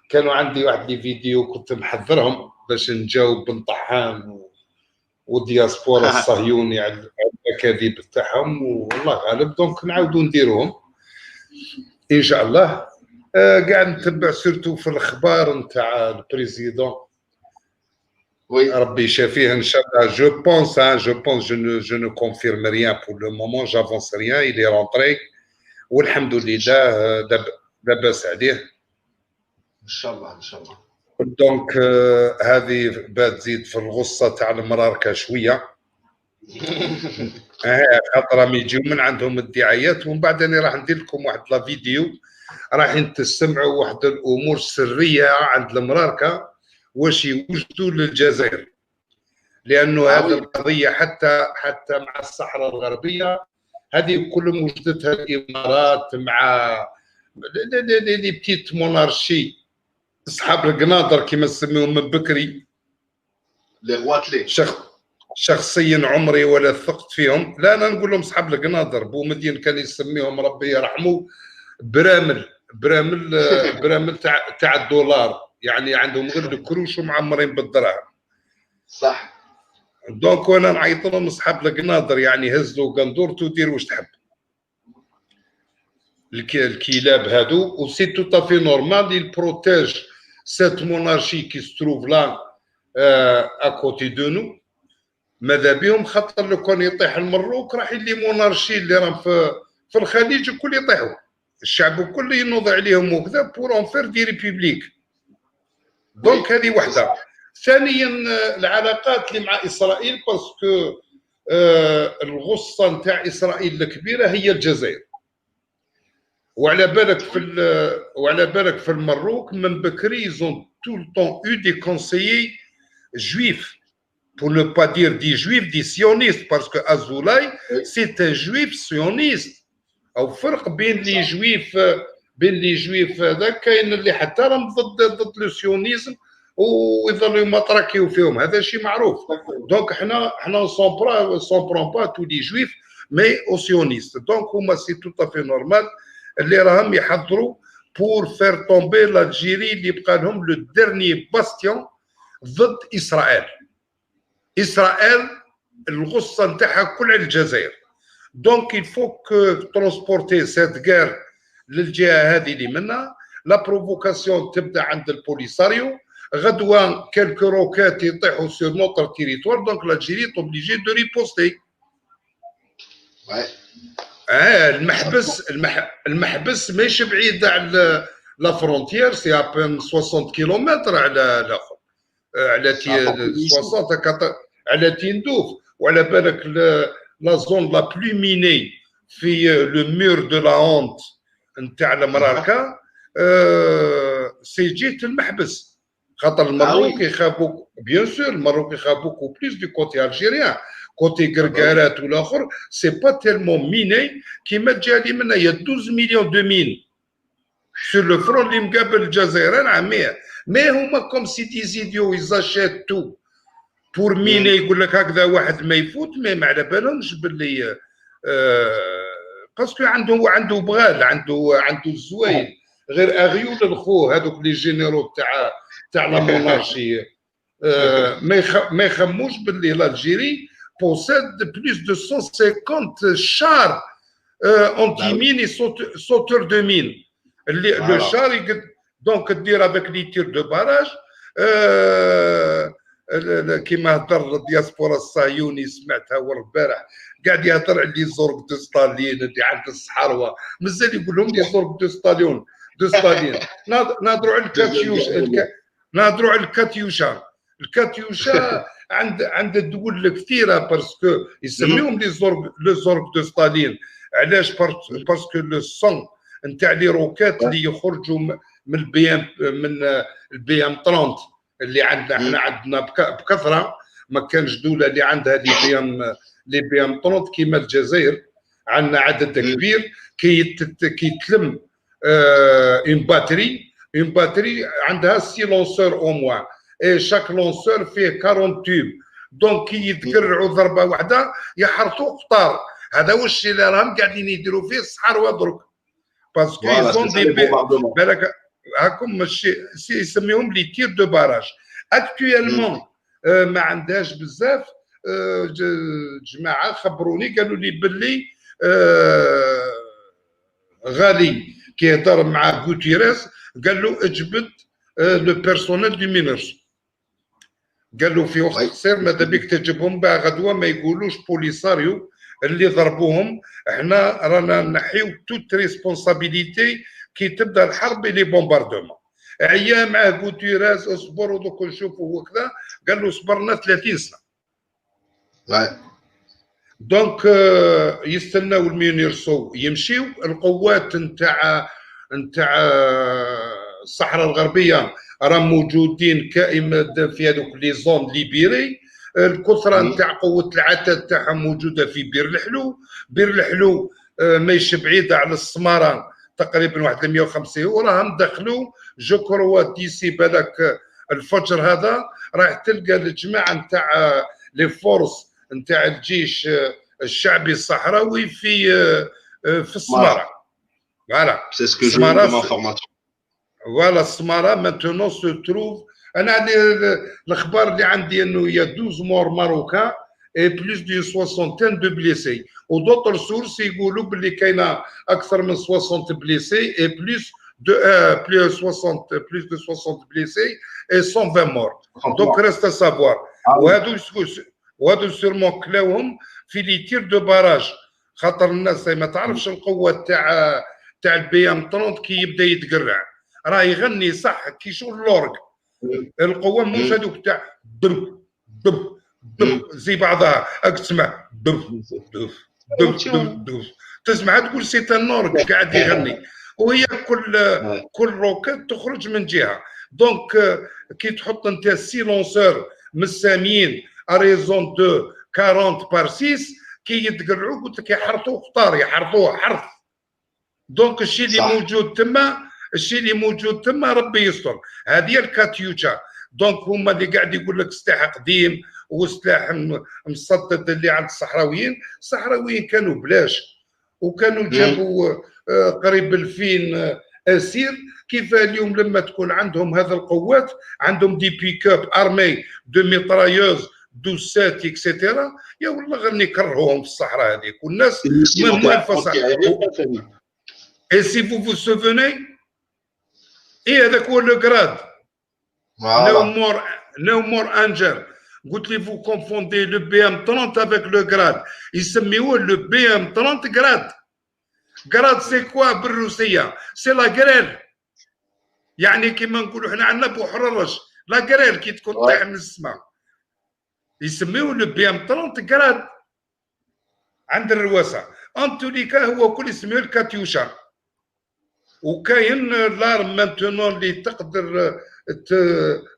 كانوا عندي واحد لي فيديو كنت محضرهم باش نجاوب بن طحان والدياسبورا الصهيوني على الاكاذيب تاعهم، والله غالب دونك نعاودوا نديروهم ان شاء الله. قاعد نتبع سيرتو في الاخبار نتاع البريزيدون، ربي يشافيه ان شاء الله. جو بونس جو نو كونفيرم ريان بور لو مومون، جافونس ريان، il est rentré والحمد لله لاباس عليه ان شاء الله. دونك هذه بعد تزيد في الغصه تاع المراركه شويه. خاطر راهم يجيو من عندهم الدعايات، ومن بعد انا راح ندير لكم واحد لا فيديو راح تسمعوا واحد الامور سريه عند المراركه واش يوجدوا للجزائر، لانه هذه القضيه حتى مع الصحراء الغربيه هذه كلهم وجدتها الامارات مع لي بتيت مونارشي، اصحاب القناطر كما نسميهم من بكري، لي غواتلي. شخصيا عمري ولا ثقت فيهم، لا انا نقول لهم اصحاب القناطر. بومدين كان يسميهم ربي يرحمه برامل تاع الدولار، يعني عندهم غير الكروش ومعمرين بالدراهم. صح. دونك وانا نعيط لهم اصحاب القناطر، يعني هز له قندورته ودير واش تحب. الكلاب هادو و سي تو افي نورمال يل بروتيج سيت مونارشي كي ستروف لا ا كوتي دو نو. ماذا بهم خاطر لو كان يطيح المروك راح يلي مونارشي اللي راهم في الخليج الكل يطيحوا، الشعب الكل ينوض عليهم وكذا بور اون فير دي ريبوبليك. دونك هذه وحده. ثانيا العلاقات اللي مع اسرائيل، باسكو الغصه نتاع اسرائيل الكبيره هي الجزائر، وعلى بالك في المروك من بكري زون تو لو طون eu des conseillers juifs, pour ne pas dire des juifs, des sionistes, parce que Azoulay c'est un juif sioniste. او فرق بين لي جويف هذاك كاين اللي حتى راهم ضد لو سيونيزم ويظلوا يمطركيو فيهم، هذا شيء معروف. دونك حنا سون برون با تو لي جويف مي او سيونيست. دونك هما سي تو افي نورمال اللي راهم يحضروا بور فير تومبي لالجيري اللي بقى لهم لو ديرني باستيون ضد اسرائيل الغصه نتاعها كل على الجزائر. دونك il faut que transporter cette guerre للجهه هذه اللي منها. لا بروفوكاسيون تبدا عند البوليساريو، غدوه كالك روكات يطيحوا سور نوتر تيريتوار، دونك l'Algérie est obligée de riposter. المحبس ماشي بعيد على لا فرونتيير، سي ابان 60 كيلومتر على الاخر، على 60 على تندوف. وعلى بالك لا زون لا بلو ميني في لو مور دو لا هونت نتاع المراركه سي جهه المحبس، خاطر المروك يخافوا بيان سور، المروك يخاف بوكو بليس دو كوتي الجيريان. كوتي قرقارات والاخر سي با تيلمون ميني كيما جالي منا يا 12 مليون دو مين سور لو فرون اللي مقابل الجزائر عاميه. مي هما كوم سي دي زيديو يزاشيت تو بور ميني، يقول لك هكذا واحد ما يفوت، مي ما على بالهمش باللي باسكو عنده بغال، عنده الزوايد غير اغيول الخو هذوك لي جينيرو تاع لا مونارشي ما يخموش باللي l'Algérie possède plus de 150 chars anti-mines et sauteurs de mines. Le char, donc dire avec les tirs de barrage كيما هضر الدياسبورا الصهيوني سمعتها هو البارح قاعد يهضر على لي زورغ دو ستالين اللي عند الصحراوه مازال يقول لهم لي زورغ دو ستالين نهضروا على الكاتيوشا نهضروا على الكاتيوشا عند الدول الكثيره باسكو يسميهم لي زورغ دو ستالين. علاش؟ باسكو لو سون نتاع لي روكات اللي يخرجوا من البي ام 30 اللي عندنا احنا عندنا بكثره. ما كانش دوله اللي عندها لي بي ام 30 كيما الجزائر. عندنا عدد كبير كيتلم اون باتري عندها 6 لونسور او موان اي شاك لونسور فيه 40 توب. دونك كي يتقرعوا ضربه واحده يحرطوا قطار. هذا هو الشيء اللي راهم قاعدين يديروا فيه الصحراء درك باسكو يزون دي بالك هاكم الشيء يسميهم لي تير دو باراج. اكطويلمون ما عندهاش بزاف. جماعه خبروني قالوا لي باللي غالي كيهضر مع غوتيريز قال له اجبد لو بيرسونيل دو مينرس. قال له في وقت قصير ماذا بك تجيبهم باه غدوه ما يقولوش بوليساريو اللي ضربوهم. احنا رانا نحيو توت ريسبونسابيليتي كي تبدا الحرب لي بومباردمون. عيا مع غوتيريز اصبر ودوك نشوفوا وكذا. قال له صبرنا 30 سنه. دونك يستناو المينيرسو يمشيو. القوات نتاع الصحراء الغربيه راهم موجودين كائمه في هذوك لي زون ليبيري. الكثره نتاع قوه العتاد تاعهم موجوده في بير الحلو ماهيش بعيده على السماره تقريبا واحد 150. وراهم دخلوا جو كروا ديسي بالك الفجر هذا راح تلقى الجماعه نتاع لي فورس نتاع الجيش الشعبي الصحراوي في السماره. فوالا فوالا السماره ماتونو سو تروف. انا الاخبار اللي عندي انه يا 12 مور ماروكان اي بلوس دو 60 دو بليسي. ودوطر سورس يقولوا باللي كاينه اكثر من 60 بليسي اي بلوس دو 60 بليسي اي 120 مور. دونك ريست سافوار. وهادو سيرمون كلاوهم في لي تير دو باراج. خاطر الناس ما تعرفش القوه تاع البي ام 30 كي يبدا يتقرع راه يغني صح كي شغل اللورك. القوه مش هذوك تاع دب دب دب زي بعضها. راك تسمع دب دب دب دب دب تسمع تقول سي النورك قاعد يغني. وهي كل روكات تخرج من جهه. دونك كي تحط انت السيلونسور مسامين اريزون دو 40 بار 6 كي يتقرعوا قلت لك يحرطوا قطار يحرطوه حرث. دونك الشيء اللي موجود تما ربي يستر. هذه الكاتيوشا. دونك هما اللي قاعد يقول لك سلاح قديم وسلاح مسدد اللي عند الصحراويين كانوا بلاش. وكانوا جابوا قريب 2000 اسير. كيف اليوم لما تكون عندهم هذه القوات عندهم دي بيك اب ارمي دو ميترايوز 12 اكسيتيرا. يا والله غني كرهوهم في الصحراء هذيك والناس اي سي فو سوفوني. اي هذاك هو لو غراد. نو مور انجر. قلت لي فو كونفوندي لو بي ام 30 افيك لو غراد. يسميوه لو بي ام 30 غراد. غراد سي كوا بالروسيه؟ سي لا غريل. يعني كيما نقولوا حنا عندنا بوحررش لا غريل كي تكون طايح من السماء. يسميوه لو بي ام 30 غراد عند الرواسه. انتوليكا هو كل يسميوه الكاتيوشا. وكاين لارم مانتونون اللي تقدر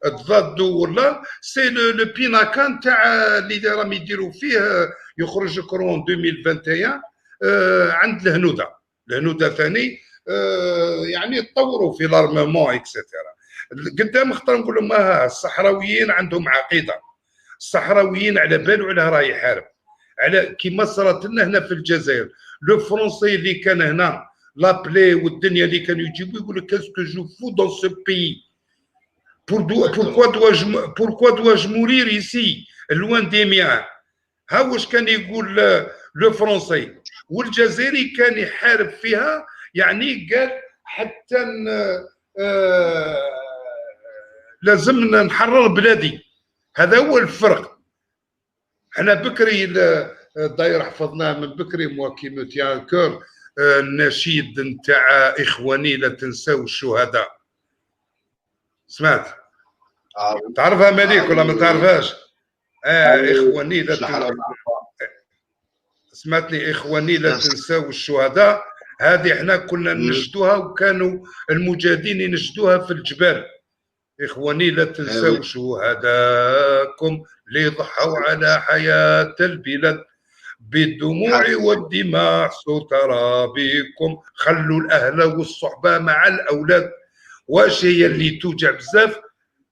تضادو ولا سي لو بيناكان تاع اللي راهم يديروا فيه يخرج كرون 2021 عند الهنوده ثاني. يعني تطوروا في لارمامون اكسيتيرا. قدام خطر نقول لهم الصحراويين عندهم عقيده. الصحراويين على بالو على راه يحارب. على كيما صارت لنا هنا في الجزائر لو فرونسي اللي كان هنا لابلي والدنيا اللي كانوا يجيبوا يقول لك كاسكو جو فو دون سو بيي pourquoi dois-je mourir ici loin des miens. ها واش كان يقول لو فرونسي. والجزائري كان يحارب فيها. يعني قال حتى لازمنا نحرر بلادي هذا هو الفرق. حنا بكري داير حفظناه من بكري موا كي مو تيان كور النشيد نتاع اخواني لا تنساو الشهداء. سمعت؟ تعرفها مالك ولا ما تعرفهاش؟ اخواني لا سمعتني اخواني لا تنساو الشهداء. هذه احنا كنا ننشدوها وكانوا المجاهدين ينشدوها في الجبال. اخواني لا تنسوا شهداءكم اللي ضحوا على حياة البلاد بالدموع والدماء سترى بكم. خلوا الاهل والصحبه مع الاولاد. واش هي اللي توجع بزاف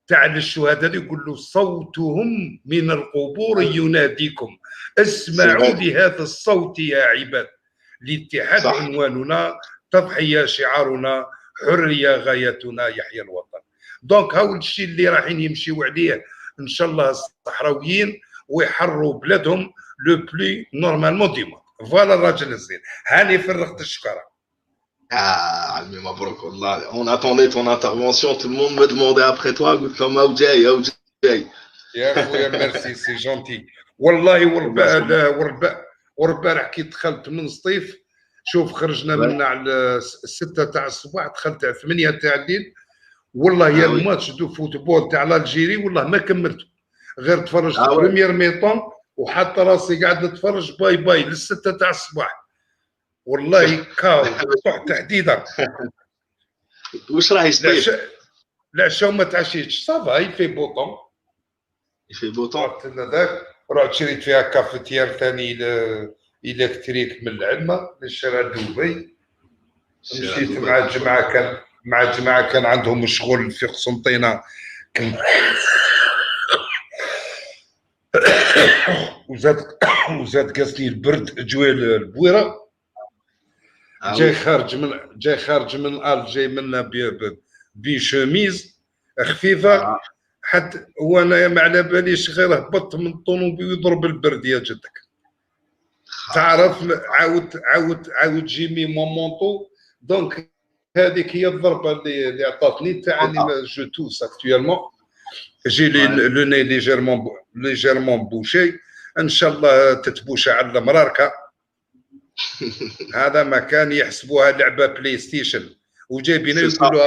تاع الشهداء؟ يقول له صوتهم من القبور يناديكم، اسمعوا لهذا الصوت يا عباد. الاتحاد عنواننا، تضحيه شعارنا، حريه غايتنا، يحيى الوطن. دونك هاو الشيء اللي رايحين يمشيو عليه ان شاء الله الصحراويين، ويحروا بلادهم لو بلي نورمالمون ديما. فوالا الراجل الزين. هاني فرغت الشكاره. عمي مبروك والله. On attendait ton intervention, tout le monde me demandait après toi. قلت لهم او جاي او جاي. يا خويا ميرسي سي جونتي والله. والبارح كي دخلت من سطيف، شوف خرجنا من على 6 تاع الصباح، دخلت على 8 تاع الليل. والله يا الماتش دو فوتبول تاع الجيري والله ما كملته، غير تفرجت بريمير ميطون وحتى راسي قاعد نتفرج باي باي للستة تاع الصباح. والله كاو صح تحديدا. واش راهي سطيف؟ العشاء وما تعشيتش صافا يفي بوطون. يفي بوطون. هذاك رحت شريت فيها كافيتير ثاني الكتريك من العلمه للشارع الدوبي. مشيت مع الجماعه كان عندهم الشغل في قسنطينه. كان وزاد قاسني البرد جويل البويره. جاي خارج من جاي منا بشميز خفيفه. حتى وانا ما على باليش، غير هبطت من الطوموبيل ويضرب البرد يا جدك. تعرف عاود جيمي مومونطو. دونك هذيك هي الضربه اللي عطاتني تاعني جو توس اكطويلمون. جي لو ني ليجيرمون بوشي. ان شاء الله تتبوشى على المراركه. هذا ما كان يحسبوها لعبه بلاي ستيشن، وجايبين يقولوا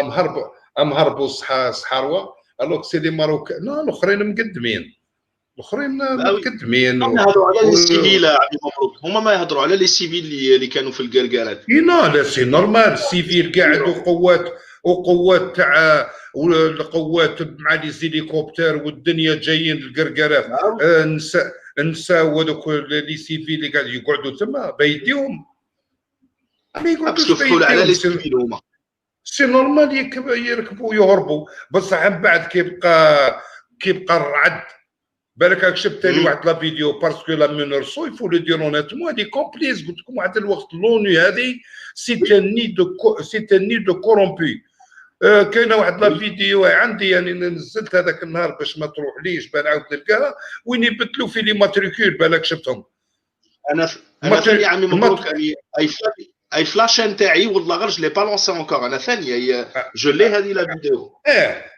امهربوا صحاروه. الوغ سي لي ماروكان. لا الاخرين مقدمين، الاخرين مقدمين. هما يهضروا على لي سيفيل عبد مبروك. هما ما يهضروا على لي سيفيل اللي كانوا في الكركارات. لا سي نورمال. السيفيل قاعد وقوات تاع القوات مع لي زيليكوبتر والدنيا جايين الكركارات. نساو وهذوك لي سيفيل اللي قاعد يقعدوا تما بيديهم. ما يقعدوش بيديهم على لي سيفيل. هما سي نورمال يركبوا ويهربوا. بصح من بعد كيبقى الرعد. بالك راك شفت ثاني واحد لا فيديو باسكو لا مينورسو يفو لو دير اونيتمون هذه كومبليس. قلت لكم واحد الوقت لوني هذه سي ان ني دو كورومبي. كاينه واحد لا فيديو عندي يعني نزلت هذاك النهار باش ما تروحليش بان عاود نلقاها وين يبدلوا في لي ماتريكول. بالك شفتهم. انا ثاني عمي مبروك. اي فلاشين تاعي والله غير جو لي با لونسي اونكور. انا ثانيه جو لي هذه لا فيديو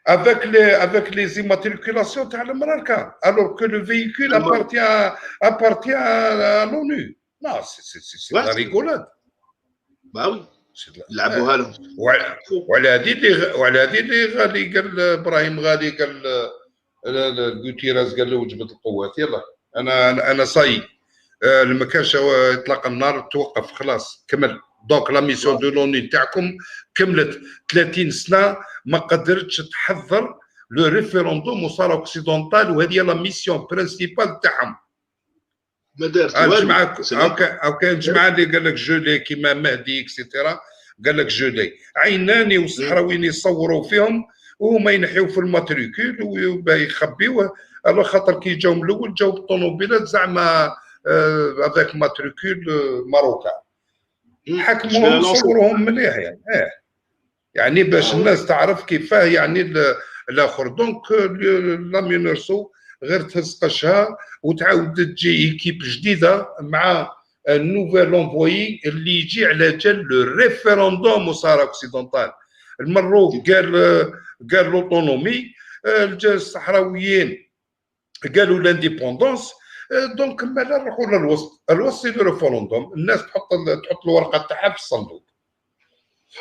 avec les immatriculations تاع المراركه alors que le véhicule appartient à l'ONU. Non, c'est la rigolade. bah oui لعبوها لهم. وعلى هذه اللي غادي قال ابراهيم غادي قال غوتيراز قال له وجبت القوات. يلا انا صاي ما كانش اطلاق النار توقف خلاص كمل. دونك لا ميسيون دو لوني تاعكم كملت 30 سنه ما قدرتش تحضر لو ريفيروندوم وصار اوكسيدونتال. وهذه لا ميسيون برينسيبال تاعهم. ما دارت والو. اوكي الجماعه اللي قال لك جولي كيما مهدي اكسيتيرا قال لك جولي عيناني والصحراويين يصوروا فيهم وهما ينحيو في الماتريكول ويخبيوه. على خاطر كي جاو من الاول جاو بالطوموبيلات زعما هذاك ماتريكول ماروكان. حكموهم صورهم مليح يعني. يعني باش الناس تعرف كيفاه يعني الاخر. دونك لا مينورسو غير تهز قشها وتعاود تجي ايكيب جديده مع النوفيل انفوي اللي يجي على جال لو ريفيروندوم وصار اوكسيدونتال. المروك قال لوطونومي. الصحراويين قالوا لانديبوندونس. دونك مالا نروحوا للوسط، الوسط سي الريفرندوم، الناس تحط الورقه تاعها في الصندوق.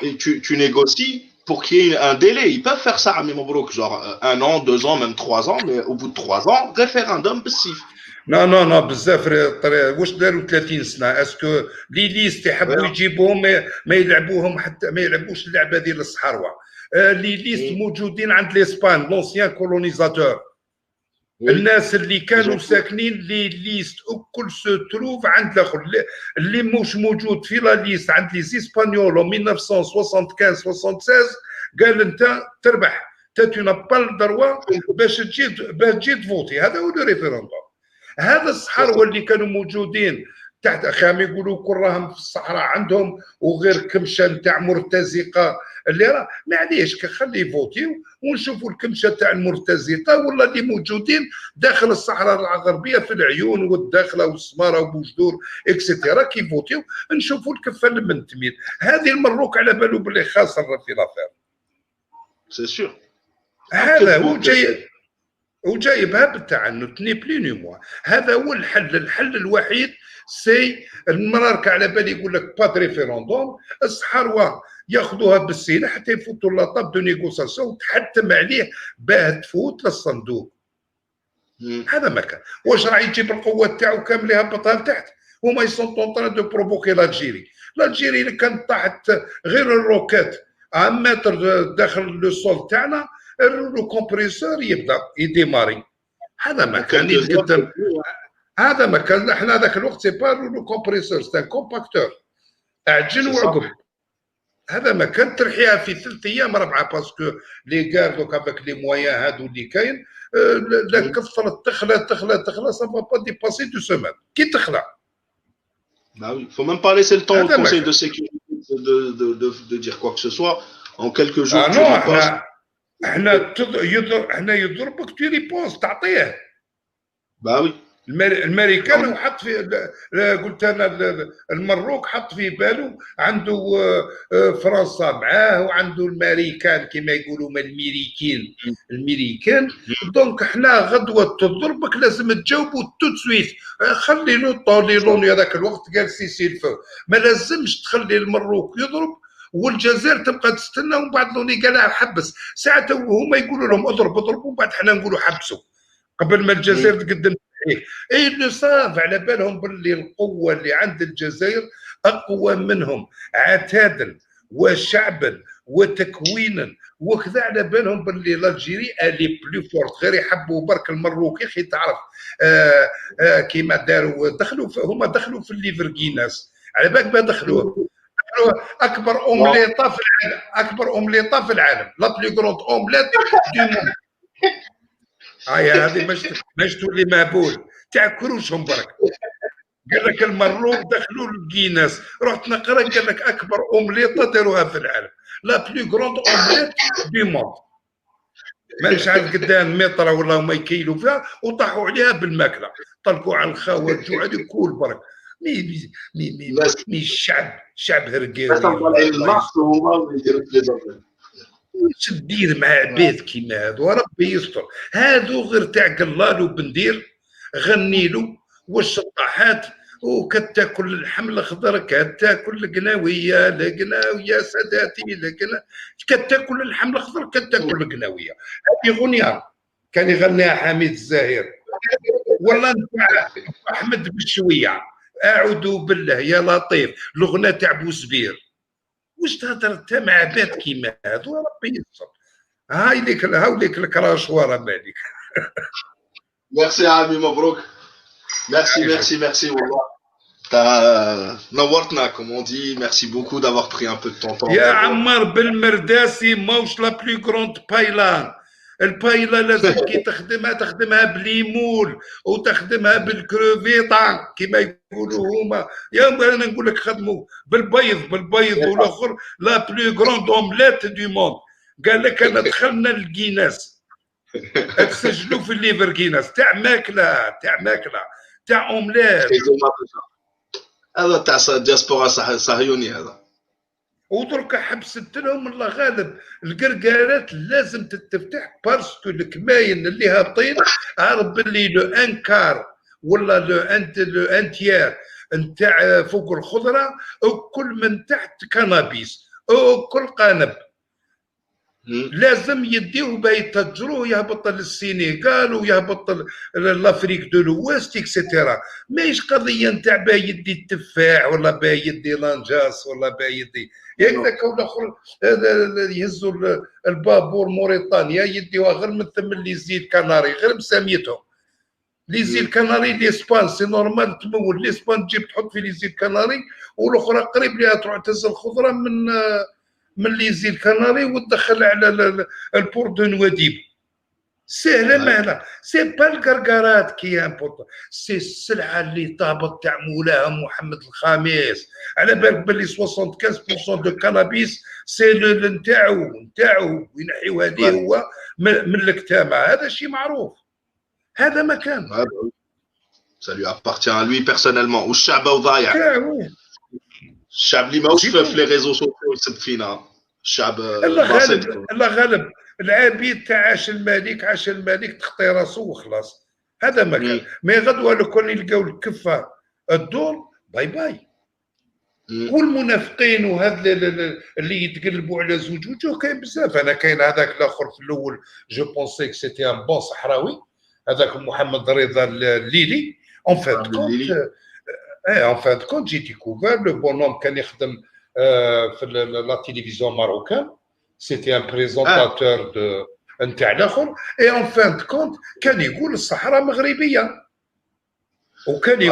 Et tu négocies pour qu'il y ait un délai. Ils peuvent faire ça à Mimobrook, genre 1 an, 2 ans, même 3 ans, mais au bout de 3 ans, référendum passif. نو بزاف واش داروا 30 سنه؟ اسكو لي ليست يحبوا يجيبوهم ما يلعبوهم، حتى ما يلعبوش اللعبه هذه للصحراوه. لي ليست موجودين عند لاسبان لونسيان كولونيزاتور. الناس اللي كانوا ساكنين لي ليست الكل سو تروف عند الاخر. اللي مش موجود في لا ليست عند لي اسبانيول 1975 76 قال انت تربح، تو نابال دروا باش تجي تفوتي. هذا هو الريفيروندوم. هذا الصحراء اللي كانوا موجودين تحت خام يقولوا كل راهم في الصحراء عندهم وغير كمشه نتاع مرتزقه اللي راه معليش خليه يفوتيو ونشوفوا الكمشه تاع المرتزقه ولا اللي موجودين داخل الصحراء الغربيه في العيون والداخله والسماره وبوجدور اكسيتيرا كي فوتيو نشوفوا الكفه المنتمين. هذه المروك على بالو باللي خاسر في لافير سي سور. هذا هو جاي وجايبها بالتعنت ني بلي ني موا. هذا هو الحل. الحل الوحيد سي المراركه على بالي يقول لك با ريفيروندوم، الصحراوه ياخذوها بالسينه حتى يفوتوا لاطاب دو نيغوساسيون وتحتم عليه باه تفوت للصندوق. هذا ما كان. واش راح يجيب القوه تاعو كامل يهبطها لتحت؟ هما يسونطون طران دو بروفوكي لالجيري. الجيري اللي كانت طاحت غير الروكات ا متر داخل لو سول تاعنا، لو كومبريسور يبدا يديماري. هذا ما كان يتقدم. هذا ما كان. احنا هذاك الوقت سي با لو كومبريسور سي ان كومباكتور اعجن وعقب. هذا ما كان ترحيها في 3 ايام 4 باسكو لي كار دوك افيك لي مويان هادو اللي كاين لا كثرت تخلى سا با با ديباسي 2 سيمين كي تخلى. Bah oui, faut même pas laisser le temps au Conseil de sécurité de dire quoi que ce soit. En quelques jours, tu ripostes. احنا يضربك في ريبونس تعطيه. Bah oui. الامريكان وحط في قلت انا المروك حط في باله عنده فرنسا معاه وعنده الامريكان كما يقولوا ما الميريكان. دونك احنا غدوه تضربك لازم تجاوبوا تو سويت. خلي له طاليلون هذاك الوقت قال سيسي الفو، ما لازمش تخلي المروك يضرب والجزائر تبقى تستنى ومن بعد لوني قال حبس. ساعتها هما يقولوا لهم اضربوا ومن بعد حنا نقولوا حبسوا قبل ما الجزائر تقدم. اي اللي صاف على بالهم باللي القوه اللي عند الجزائر اقوى منهم عتادا وشعبا وتكوينا وكذا. على بالهم باللي الجيري الي بلو فورت. غير يحبوا برك المروكي خي تعرف كيما داروا هما دخلوا في الليفركيناس على بالك ما دخلوه. اكبر اومليطه في العالم، اكبر اومليطه في العالم، لا بلو كروند اومليت دو موند. هذه باش تولي مهبول تاع كروشهم برك. قال لك المروك دخلوا للكيناس، رحت نقرا قال لك اكبر اومليطه داروها في العالم، لا بلو كروند اومليت دو موند. ما شحال قدام متر ولا هما يكيلوا فيها وطاحوا عليها بالماكله، طلقوا على الخوارج وعلى كول برك. مي شعب هرقاوي. واش دير مع عباد كيما هادو؟ ربي يستر. هادو غير تاع قلال وبندير غني له والشطاحات وكتاكل اللحم الاخضر كتاكل القناويه القناويه ساداتي كتاكل اللحم الاخضر كتاكل القناويه. هذه غنيه كان يغنيها حميد الزاهر والله نتاع احمد بشويه. اعوذ بالله يا لطيف الاغنيه تاع بوسبير. واش تهضر انت مع عباد كيما هادو؟ ربي يستر. هاي ليك هاوليك الكراشواره مالك. ميرسي عمي مبروك. Merci والله. T'as نورتنا comme on dit. Merci beaucoup d'avoir pris un peu de ton temps. يا عمار بالمرداسي ماوش لا بلو كروند بايلان. البايلا لازم كي تخدمها بليمول وتخدمها بالكروفيطا كما يقولوا هما. يا انا نقول لك خدموا بالبيض والاخر لا بلو كروند اومليت دو موند. قال لك انا دخلنا للكيناس تسجلوا في الليفر كيناس تاع ماكله تاع اومليت. هذا تاع دياسبورا صهيوني هذا. ودرك حبست لهم الله غالب القرقارات لازم تتفتح باسكو الكماين اللي هابطين عارف باللي لو انكار ولا لو انتيار نتاع فوق الخضره وكل من تحت كنابيس وكل قانب لازم يديوه بيتجروه يهبط للسينيغال ويهبط لافريك دو لويست اكسيتيرا. ماهيش قضيه نتاع با يدي التفاح ولا با يدي لانجاس ولا با يدي هكذاك والاخر يهزوا البابور موريتانيا يديوها غير من ثم لي زيد كناري غير مساميتهم لي زيد كناري لاسبان سي نورمال تمول لاسبان تجيب تحط في لي زيد كناري والاخرى قريب ليها تروح تهز الخضره من لي زيد كناري وتدخل على البور دو نواديب. سهله مهله سي با القرقرات كي امبورطون سي السلعه اللي طابت تاع مولاها محمد الخامس. على بالك باللي 75% دو كنابيس سي نتاعو وينحيو هذه هو من الكتامه. هذا شيء معروف هذا ما كان ça lui appartient à lui personnellement والشعب ضايع. الشعب اللي ماهوش في لي ريزو سوسيو يسب فينا الشعب. الله غالب العبيد تاع عاش الملك تخطي راسو وخلاص. هذا ما كان مي غدوه لو كان يلقاو الكفه الدور باي باي. والمنافقين وهذا اللي يتقلبوا على زوج وجوه كاين بزاف. انا كاين هذاك الاخر في الاول جو بونسي كو سيتي ان بون صحراوي هذاك محمد رضا الليلي اون فان كونت جي ديكوفر لو بونوم كان يخدم في لا تيليفزيون ماروكان سيتي ان بريزونطاتور دو نتاع الاخر اي اون فان كونت كان يقول الصحراء مغربيه وكان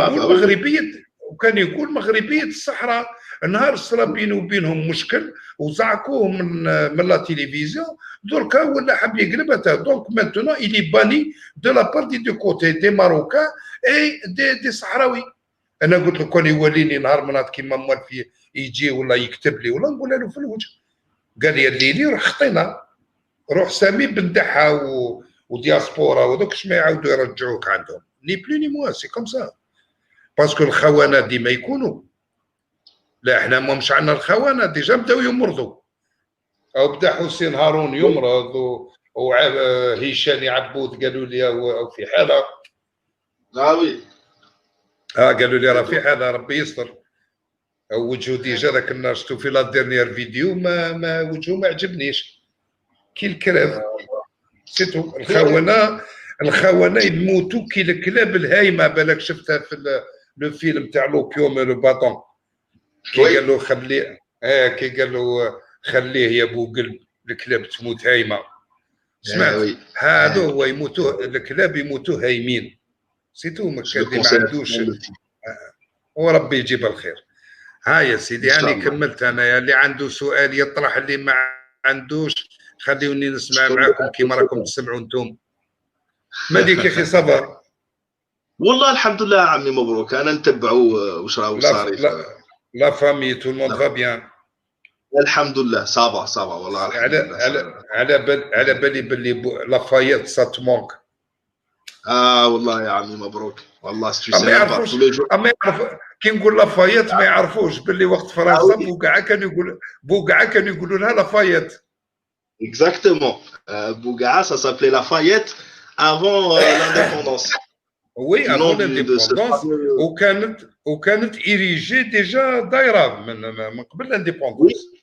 يقول مغربيه الصحراء. نهار صرا بينه وبينهم مشكل وزعقوه من لا تيليفزيون دركا ولا حب يقلبها. دونك مانتونون إلي باني دو لا بارتي دو كوتي دي ماروكان اي دي صحراوي. انا قلت له كون يوليني نهار من هاد كيما موالف يجي ولا يكتب لي ولا نقول له في الوجه. قال لي الليلي روح خطينا روح سامي بن دحا ودياسبورا ودوك اش ما يعاودوا يرجعوك عندهم ني بلو ني موا سي كوم سا باسكو الخونه ديما يكونوا. لا احنا مش عندنا الخونه ديجا بداو يمرضوا او بدا حسين هارون يمرض وهشام عبود قالوا لي او في حاله وي قالوا لي راه في حاله ربي يستر. وجهه ديجا ذاك النهار شفتو في لا ديرنيير فيديو ما وجهه ما عجبنيش كي الكلاب سيتو. الخونه يموتوا كي الكلاب الهايمه. بالك شفتها في لو فيلم تاع لوبيوم لو باطون كي قال له خليه كي قال له خليه يا ابو قلب الكلاب تموت هايمه. سمعت هذا هو يموتوا الكلاب يموتوا هايمين سيتو. ما كان اللي ما عندوش وربي يجيب الخير. ها يا سيدي يعني كملت انا. اللي عنده سؤال يطرح، اللي ما عندوش خليوني نسمع معاكم كيما راكم تسمعوا انتم. مالك يا اخي صبر؟ والله الحمد لله عمي مبروك. انا نتبعوا واش راهو صاري. لا فامي تو الموند فا بيان الحمد لله. صافا والله الحمد لله. على بالي باللي لافايت سات مونك. والله يا عمي مبروك والله. ما يعرفوش كي نقول لافايت ما يعرفوش باللي وقت فرنسا بوقعه كانوا يقولوا لها لافايت. اكزاكتومون بوقعه سا سابلي لافايت افون لانديبوندونس. وي افون لانديبوندونس وكانت ايريجي ديجا دايره من قبل لانديبوندونس.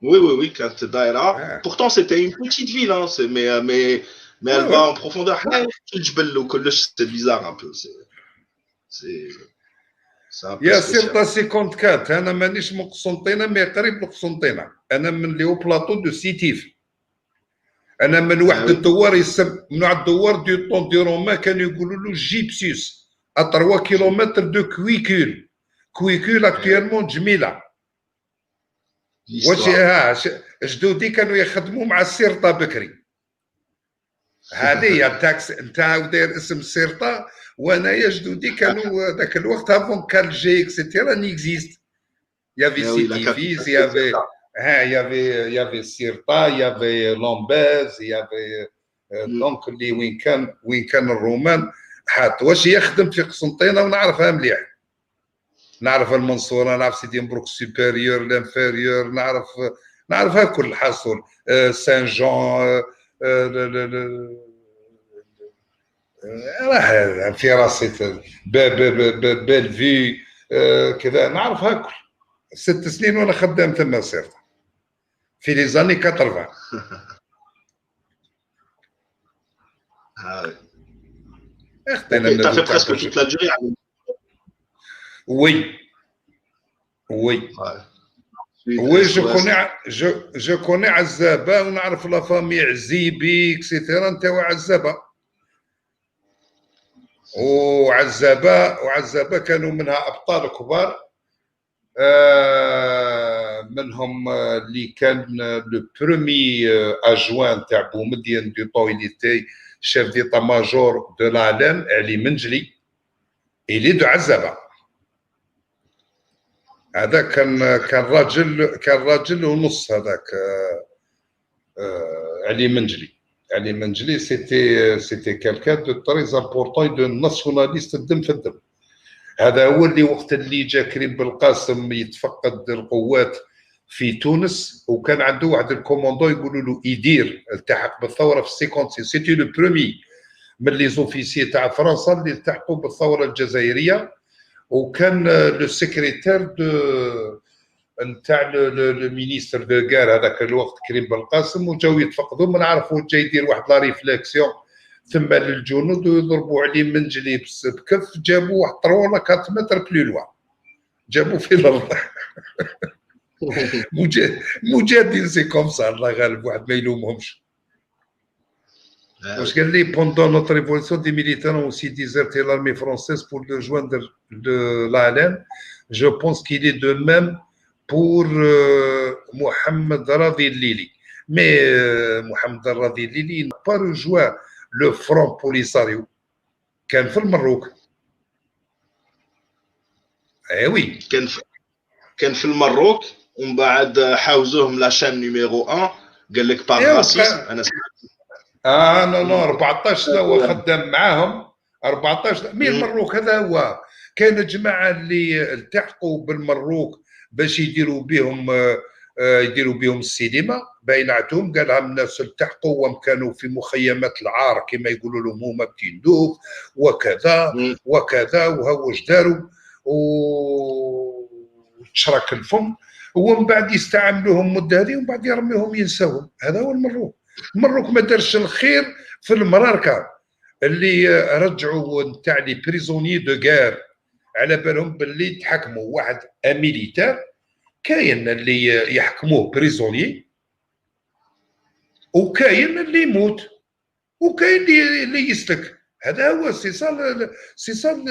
Oui, كانت دايره. Pourtant c'était une petite ville mais elle va en profondeur. الجبل وكلش c'est bizarre un peu. يا سيرتا 54. انا مانيش من قسنطينه مي قريب لقسنطينه. انا من لي او بلاطو دو سيتيف. انا من واحد الدوار يسمى من واحد الدوار دو طون دي رومان كانوا يقولوا له جيبسيوس ا 3 كيلومتر دو كويكول اكطوالمون جميله. واش جدودي كانوا يخدموا مع السيرطه بكري. هذه هي التاكس نتاع داير اسم السيرطه. وانا يا جدودي كانوا ذاك الوقت افون كان جي اكسيتيرا نيكزيست. يافي سيتيفيز يافي سيرطا يافي لومباز يافي دونك اللي وين كان الرومان حاط. واش يخدم في قسنطينه ونعرفها مليح. نعرف المنصوره، نعرف سيدي مبروك سوبيريور لانفيريور، نعرفها كل حصول. سان جون، راه في راسي بلفي، كذا نعرفها كل. 6 سنين وانا خدام تما صرت في لي زاني 80. اختنا t'as fait presque toute l'Algérie. Oui. Oui. Oui, je connais عزابة ونعرف لا فامي عزيبي اكسيتيرا نتاع عزابة. وعزابة كانوا منها أبطال كبار، منهم اللي كان لو برومي أجوان تاع بومدين دو طويليتي شيف ديتا ماجور دو لالان علي منجلي إلي دو عزابة. هذا كان راجل ونص هذاك. علي منجلي سيتي كالكان دو تريز امبورطون دو ناسيوناليست الدم في الدم. هذا هو اللي وقت اللي جا كريم بالقاسم يتفقد القوات في تونس، وكان عنده واحد الكوموندو يقولوا له يدير التحق بالثوره في 56. سيتي لو برومي من لي زوفيسي تاع فرنسا اللي التحقوا بالثوره الجزائريه، وكان لو سيكريتير دو نتاع لو مينيستر دو غار هذاك الوقت كريم بالقاسم، وجاو يتفقدوا. ما نعرفوا جاي يدير واحد لا ريفليكسيون ثم للجنود ويضربوا عليه منجلي بكف، جابوا واحد 3 4 متر بلو لوا، جابوا في الارض. مجاهدين سي كوم سا، الله غالب، واحد ما يلومهمش. واش قال لي بوندون نوت ريفولوسيون دي ميليتير aussi déserté l'armée française pour le joindre de l'ALN. Je pense qu'il est de même pour Mohamed Radi Lili. Mais Mohamed Radi Lili n'a pas rejoint le Front Polisario. كان في المروك. وي كان في المروك، ومن بعد حاوزوهم لاشين نيميرو 1 قال لك باغ راسيست. انا نو 14 سنه هو خدام معاهم. 14 مي المروك هذا هو. كان جماعه اللي التحقوا بالمروك باش يديروا بهم السينما، بيناتهم قال لهم الناس التحقوا وكانوا في مخيمات العار كما يقولوا لهم هما بتندوف وكذا وكذا، وهو واش داروا وتشرك الفم، ومن بعد يستعملوهم مده هذه ومن بعد يرميهم ينساوهم. هذا هو المروك. المروك ما دارش الخير في المراركه اللي رجعوا نتاع لي بريزونيي دو غار، على بالهم باللي تحكموا واحد ميليتير، كاين اللي يحكموه بريزونيي وكاين اللي يموت وكاين اللي يسلك. هذا هو سي سا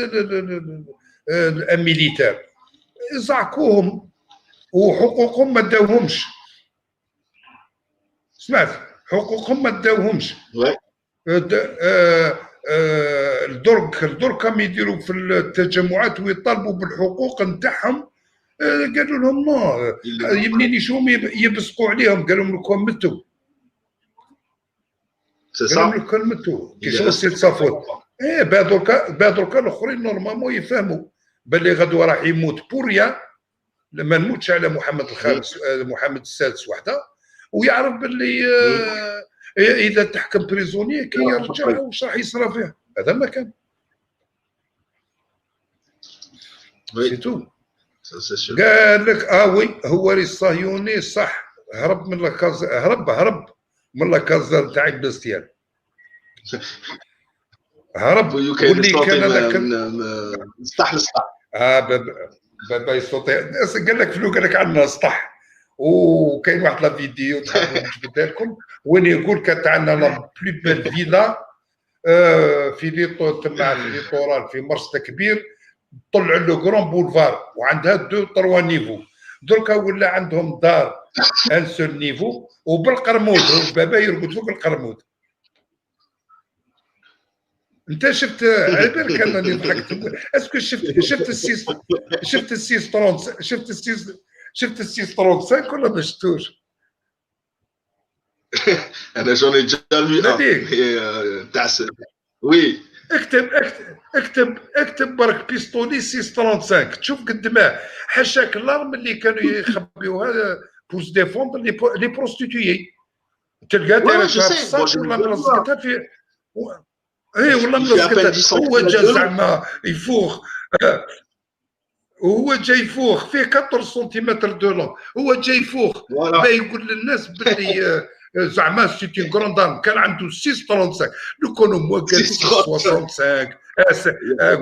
الميليتير. زعقوهم وحقوقهم ما داوهمش. سمعت؟ حقوقهم ما داوهمش. الدرك كم يديروا في التجمعات ويطالبوا بالحقوق نتاعهم، قالوا لهم نو، منين يشوفهم يبصقوا عليهم، قالوا لكم متوا. قالوا لكم متوا كيشوفوا سي تصافوت. بعد الاخرين نورمالمون يفهموا باللي غدوه راح يموت بوريا، ما نموتش على محمد الخامس محمد السادس وحده، ويعرف باللي اذا تحكم بريزوني كي يرجع واش راح يصرى فيه. هذا ما كان سيتو. قال لك وي هو الصهيوني صح، هرب من لاكاز، هرب من لاكازا تاع بلاستيان، هرب. واللي كان هذاك سطح لسطح. بابا يصوتي. قال لك فلو، قال لك عندنا سطح، وكاين واحد لا فيديو نجبدها لكم وين يقول كانت عندنا لا بلو بيل فيلا في تما في ليطورال في مرسى كبير، طلعوا له كرون بولفار وعندها 2 3 نيفو. دركا ولا عندهم دار ان سول نيفو وبالقرمود، بابا يرقد فوق القرمود. انت شفت على بالك انني ضحكت؟ اسكو شفت السيس 30 شفت السيس 35 ولا ما شفتوش؟ انا جوني جا فيو تاع وي اكتب برك بيستولي 635 تشوف قد ما حاشاك الارم اللي كانوا يخبيوها بوز ديفوندر لي بروستيتيي تلقى دايرتها في الصاك ولا ملصقتها في ولا ملصقتها هو جا زعما يفوخ وهو جاي يفوخ فيه 4 سنتيمتر دو لون هو جاي يفوخ با يقول للناس باللي زعما سيتي كروند ارم كان عنده 635 لو كانوا موا قال 665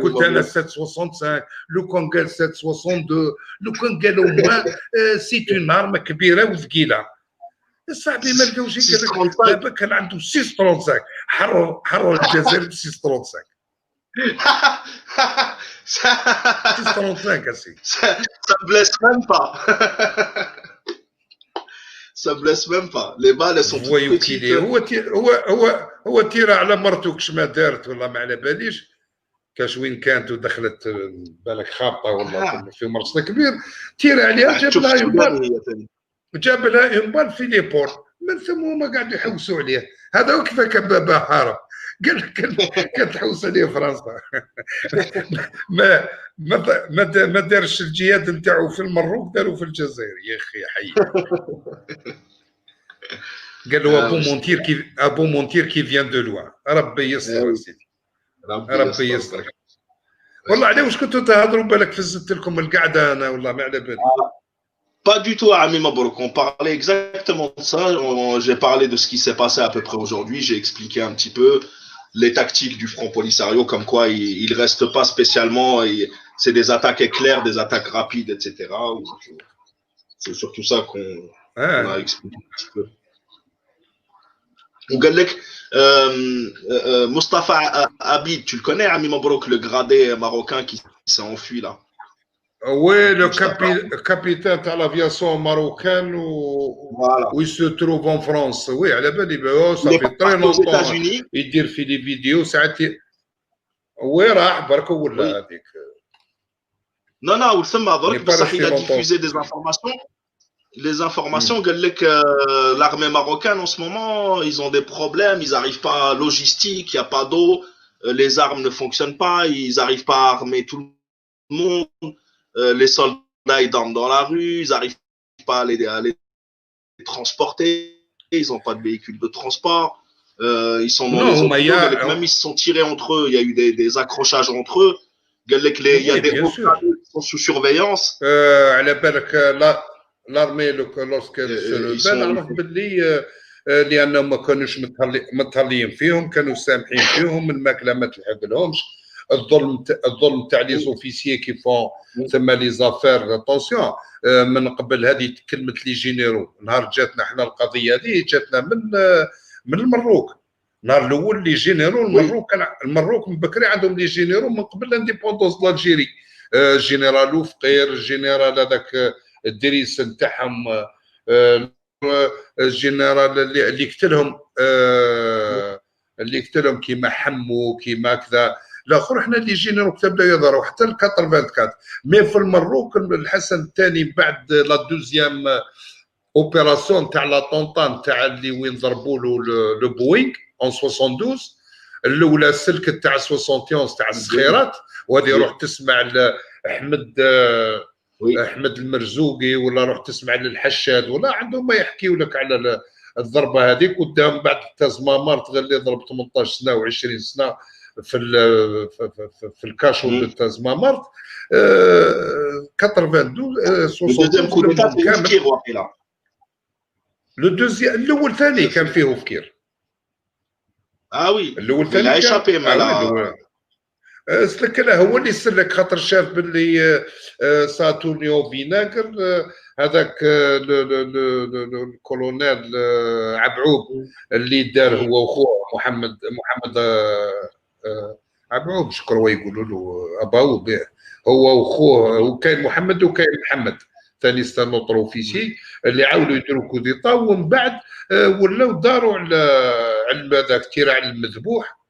قلت انا 765 لو كان قال 762 لو كان قالوا موا سيت اون ارم كبيره وثقيله الصاحبي ما لقاوش قال لك دابا كان عنده 635 حروا الجزائر ب 635 635 assis. Ça blesse même pas. Ça blesse même pas. Les balles elles sont toutes petites. هو تيرا على مرتو كش ما دارت والله ما على باليش كاش وين كانت ودخلت بالك خابطه والله في مرصد كبير تيرا عليها جاب لها اون بال في لي بور من ثم هما قاعدوا يحوسوا عليه هذا هو كيف كان بابا هارب قال لك كانت تحوس عليه فرنسا ما دارش الجهاد نتاعو في المروك داروا في الجزائر يا اخي حي قال له ابو مونتير كي فيان دو لوان ربي يستر سيدي ربي يستر والله عليه واش كنتوا تهضروا بالك فزت لكم القعده انا والله ما على بالي Pas du tout, Ami Mabrouk. On parlait exactement de ça. J'ai parlé de ce qui s'est passé à peu près aujourd'hui. J'ai expliqué un petit peu les tactiques du Front Polisario, comme quoi il ne reste pas spécialement. C'est des attaques éclairs, des attaques rapides, etc. C'est surtout ça qu'on a expliqué un petit peu. Mustafa Abid, tu le connais, Ami Mabrouk, le gradé marocain qui s'est enfui là. Oui, le capitaine de l'aviation marocaine où il se trouve en France. Oui, à la belle, ça fait très longtemps. Il dit fait des vidéos, ça a été. Oui, non, il a diffusé des informations. Les informations, l'armée marocaine en ce moment, ils ont des problèmes, ils n'arrivent pas à logistique, il n'y a pas d'eau, les armes ne fonctionnent pas, ils n'arrivent pas à armer tout le monde. Les soldats ils dorment dans la rue, ils n'arrivent pas à les transporter, ils n'ont pas de véhicule de transport, ils sont dans les hôpitaux, même ils se sont tirés entre eux, il y a eu des accrochages entre eux, il y a des hauts gradés qui sont sous surveillance. L'armée lorsqu'elle se rebelle عرف باللي لانهم ما كانوش متهليين فيهم كانوا سامحين فيهم الماكله ما تلحق لهمش الظلم تاع لي زوفيسيي كي فون ثم لي زافير طونسيون من قبل هذه كلمه لي جينيرو نهار جاتنا احنا القضيه هذه جاتنا من المروك نهار الاول لي جينيرو المروك من بكري عندهم لي جينيرو من قبل الانديبوندونس دالجيري جينيرال فقير الجينيرال هذاك الدريس نتاعهم الجينيرال اللي قتلهم كيما حمو كيما كذا الاخر حنا اللي جينا كتبنا يظهروا حتى ال 84 مي في المروك الحسن الثاني بعد لا دوزيام اوبيراسيون تاع لا طونطان تاع اللي وين ضربوا له لو بوينغ اون 72 الاولى السلك تاع 71 تاع الصخيرات وهذه روح تسمع احمد المرزوقي ولا روح تسمع للحشاد ولا عندهم ما يحكيوا لك على الضربه هذيك قدام بعد تازمامارت غير اللي ضرب 18 سنه و20 سنه في الكاشو تاع تازمامارت 82 لو دوزيام الاول ثاني كان فيه فكير وي الاول ثاني سلك لا هو اللي سلك خاطر شاف باللي ساتورنيو فيناغر هذاك الكولونيل عبعوب اللي دار هو وخوه محمد عبعوب شكرا يقولوا له اباو هو وخوه وكاين محمد وكاين محمد ثاني ستانوتر اوفيسي اللي عاودوا يديروا كوديطا ومن بعد ولاو داروا على هذاك تيرا على المذبوح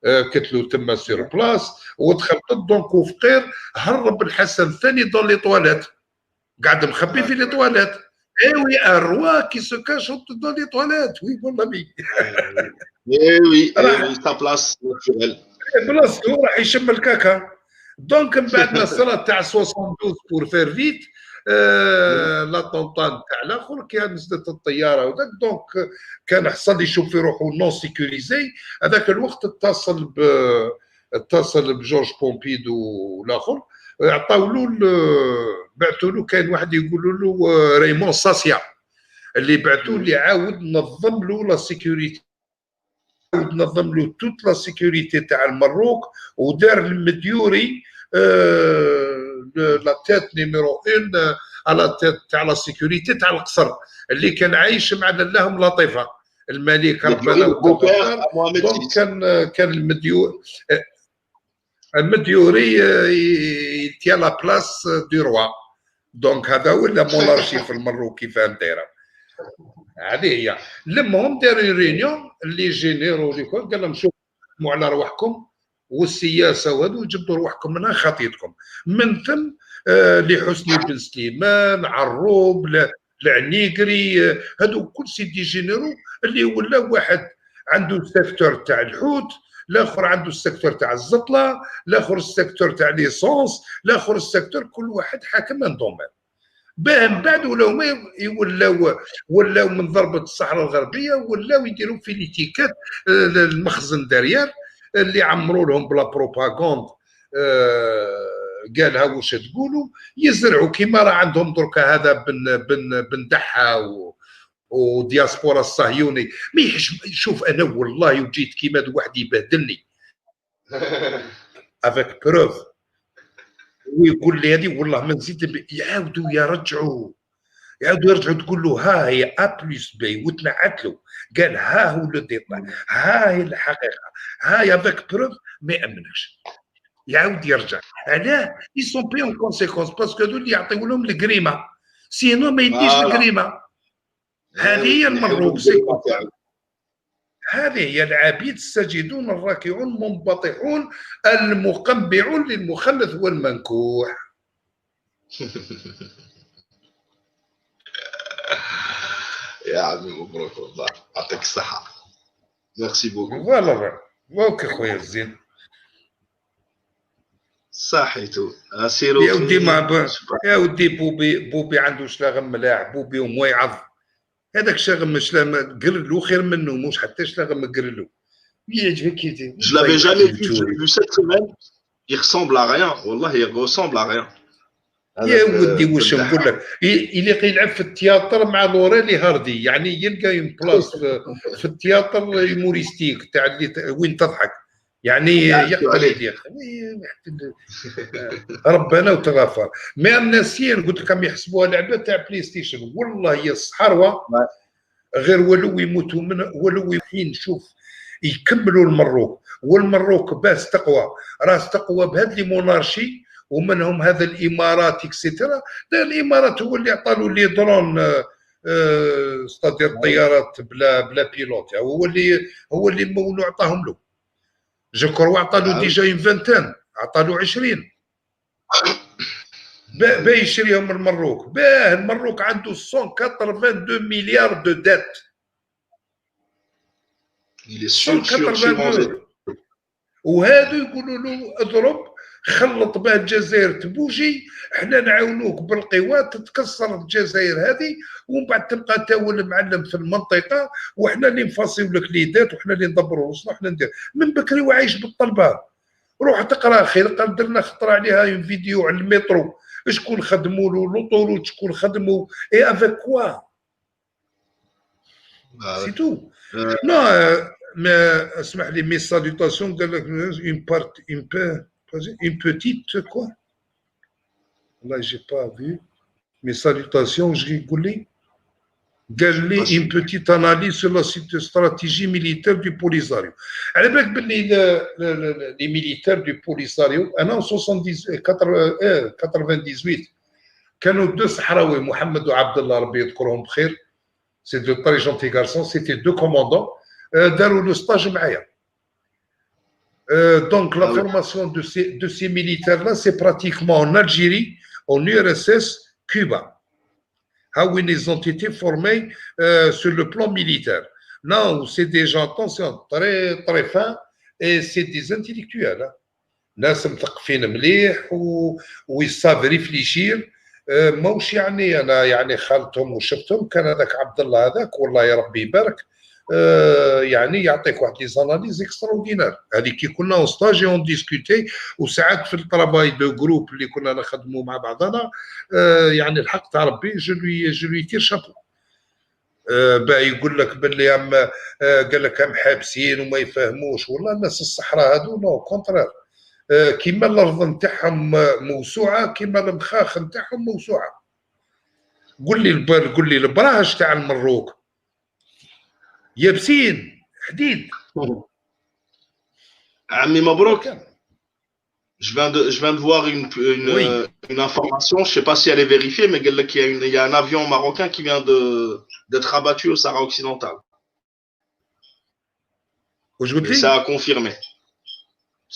كتلو تما سير بلاص ودخل ضدهم وفقير هرب الحسن الثاني دون لي طواليت قاعد مخبي في لي طواليت وي الروا كي سو كاش دون لي طواليت وي والله بي وي سا بلاص ناتوريل بلاصتو راح يشم الكاكا. دونك من بعد الصلاه تاع 72 بور فير فيت لا طونطان تاع الاخر كان نزلت الطياره وداك، دونك كان حصل يشوف في روحه نون سيكوريزي. هذاك الوقت اتصل بجورج بومبيدو والاخر، عطاو له بعثوا له كاين واحد يقولوا له ريمون ساسيا، اللي بعثوا اللي عاود نظم له لا سيكوريتي، عاود نظم له توت لا سيكوريتي تاع المروك، ودار المديوري لا تيت نيميرو 1 على تيت تاع لا سيكوريتي تاع القصر اللي كان عايش مع لهم لطيفه الملك ربنا وتغفر. دونك كان المديوري يتيا لا بلاس دو روا. دونك هذا هو مونارشي في المروك كيف دايره. هذه هي. لمهم داروا ريونيون اللي جينيرو اللي قال لهم شوفوا على رواحكم والسياسه وهذو جبدوا رواحكم منها خطيتكم. من ثم لحسني بن سليمان، عروب، العنيقري، هذو كل سيدي جينيرو اللي ولا واحد عنده السيكتور تاع الحوت، الاخر عنده السيكتور تاع الزطله، الاخر السيكتور تاع ليسونس، الاخر السيكتور، كل واحد حاكم من دومين. باه من بعد ولاو من ضربه الصحراء الغربيه ولاو يديروا في ليتيكات المخزن دريار اللي عمروا لهم بلا بروباغوند. قالها واش تقولوا، يزرعوا كيما راه عندهم دركا هذا بن دحا ودياسبورا الصهيوني. ما شوف انا والله وجيت كيما واحد يبهدلني افيك بروف ويقول لي هذه والله ما نزيد، يعاودوا يرجعوا تقول له ها هي ا بلس بي وتنعت له، قال ها هو لو ديبا، ها هي الحقيقه، ها هي افيك بروف، ما يامنكش يعاود يرجع. علاه يسون بي اون كونسيكونس باسكو هذو اللي يعطيو لهم الكريمه، سينو ما يديش الكريمه. هذه هي المروك، هذه هي العبيد الساجدون الراكعون المنبطحون المقنبعون للمخلث والمنكوح. يا عمي مبروك والله، يعطيك الصحة. ميرسي بوكو. فوالا اوكي خويا الزين. صحيتو سيرو يا ودي يا ودي بوبي عنده شلاغم ملاح، بوبي ومويعظ. هذاك شاغم شلام قرلو خير منه، مش حتى شلاغم قرلو يعجبك كيدي. Je l'avais jamais vu, je l'ai vu cette semaine. Il ressemble à rien, والله il ressemble à rien. يا ودي واش نقول لك، اللي يلعب في التياتر مع لوريلي هاردي، يعني يلقى يوم بلاص في التياتر هيوموريستيك تاع اللي وين تضحك، يعني يقبل يديك ربنا وتغفر. ما الناسيين قلت لكم يحسبوها لعبه تاع بلاي ستيشن، والله هي الصحروه غير ولو يموتوا من ولو يحين. شوف يكملوا المروك، والمروك باس تقوى، راس تقوى بهذه لي مونارشي، ومنهم هذا الامارات اكسيتيرا. الامارات هو اللي عطى له لي درون ستادير طيارات بلا بيلوت، هو اللي مولو عطاهم له. جو كرو عطى له ديجا اون فانتان، عطى له 20 باه يشريهم المروك. باه المروك عنده 182 مليار دو دات. وهذا يقولوا له اضرب خلط به الجزائر تبوجي، احنا نعاونوك بالقوات تتكسر الجزائر هذه، ومن بعد تبقى تاول معلم في المنطقه، وحنا اللي نفاصيو لك ليدات، وحنا اللي ندبروا راسنا، وحنا ندير من بكري وعايش بالطلبه. روح تقرا خير. قال درنا خطره عليها اون فيديو على المترو، شكون خدموا له لوطوروت، شكون خدموا اي افيك كوا سي تو. نو ما اسمح لي مي سالوتاسيون قال لك اون بارت une petite quoi. Là j'ai pas vu mes salutations. Je rigolais. Une petite analyse sur la stratégie militaire du Polisario. على بالك باللي les militaires du Polisario انا 98 كانوا دو صحراوي، محمد وعبد الله ربي يذكرهم بخير، سي دو تري جونتي غارسون، سيتي دو كوموندون داروا لو ستاج معايا. Donc la formation de ces militaires-là, c'est pratiquement en Algérie, en URSS, Cuba. How ils ont été formés sur le plan militaire. Là où c'est des gens, attention, très très fins, اي سي دي زانتيليكتوال، ناس مثقفين مليح ويصاب ريفليشير. موش يعني انا يعني خالتهم وشفتهم، كان هذاك عبد الله هذاك والله يا ربي يبارك، يعني يعطيك واحد لي زاناليز اكستراوردينار. هذه كي كنا اون ستاج اون ديسكوتي، وساعات في الطراباي دو جروب اللي كنا نخدموا مع بعضنا، يعني الحق تاع ربي جو لوي تير شابو. باه يقول لك باللي قال لك هم حابسين وما يفهموش، والله الناس الصحراء هذو نو كونترير، كيما الارض نتاعهم موسوعه، كيما المخاخ نتاعهم موسوعه. قول لي البراج تاع المروك يابسين حديد. عمي مبروك. Je viens de voir Oui. une information, je ne sais pas si elle est vérifiée, mais il y a un avion marocain qui vient d'être abattu au Sahara occidental. Et ça a confirmé.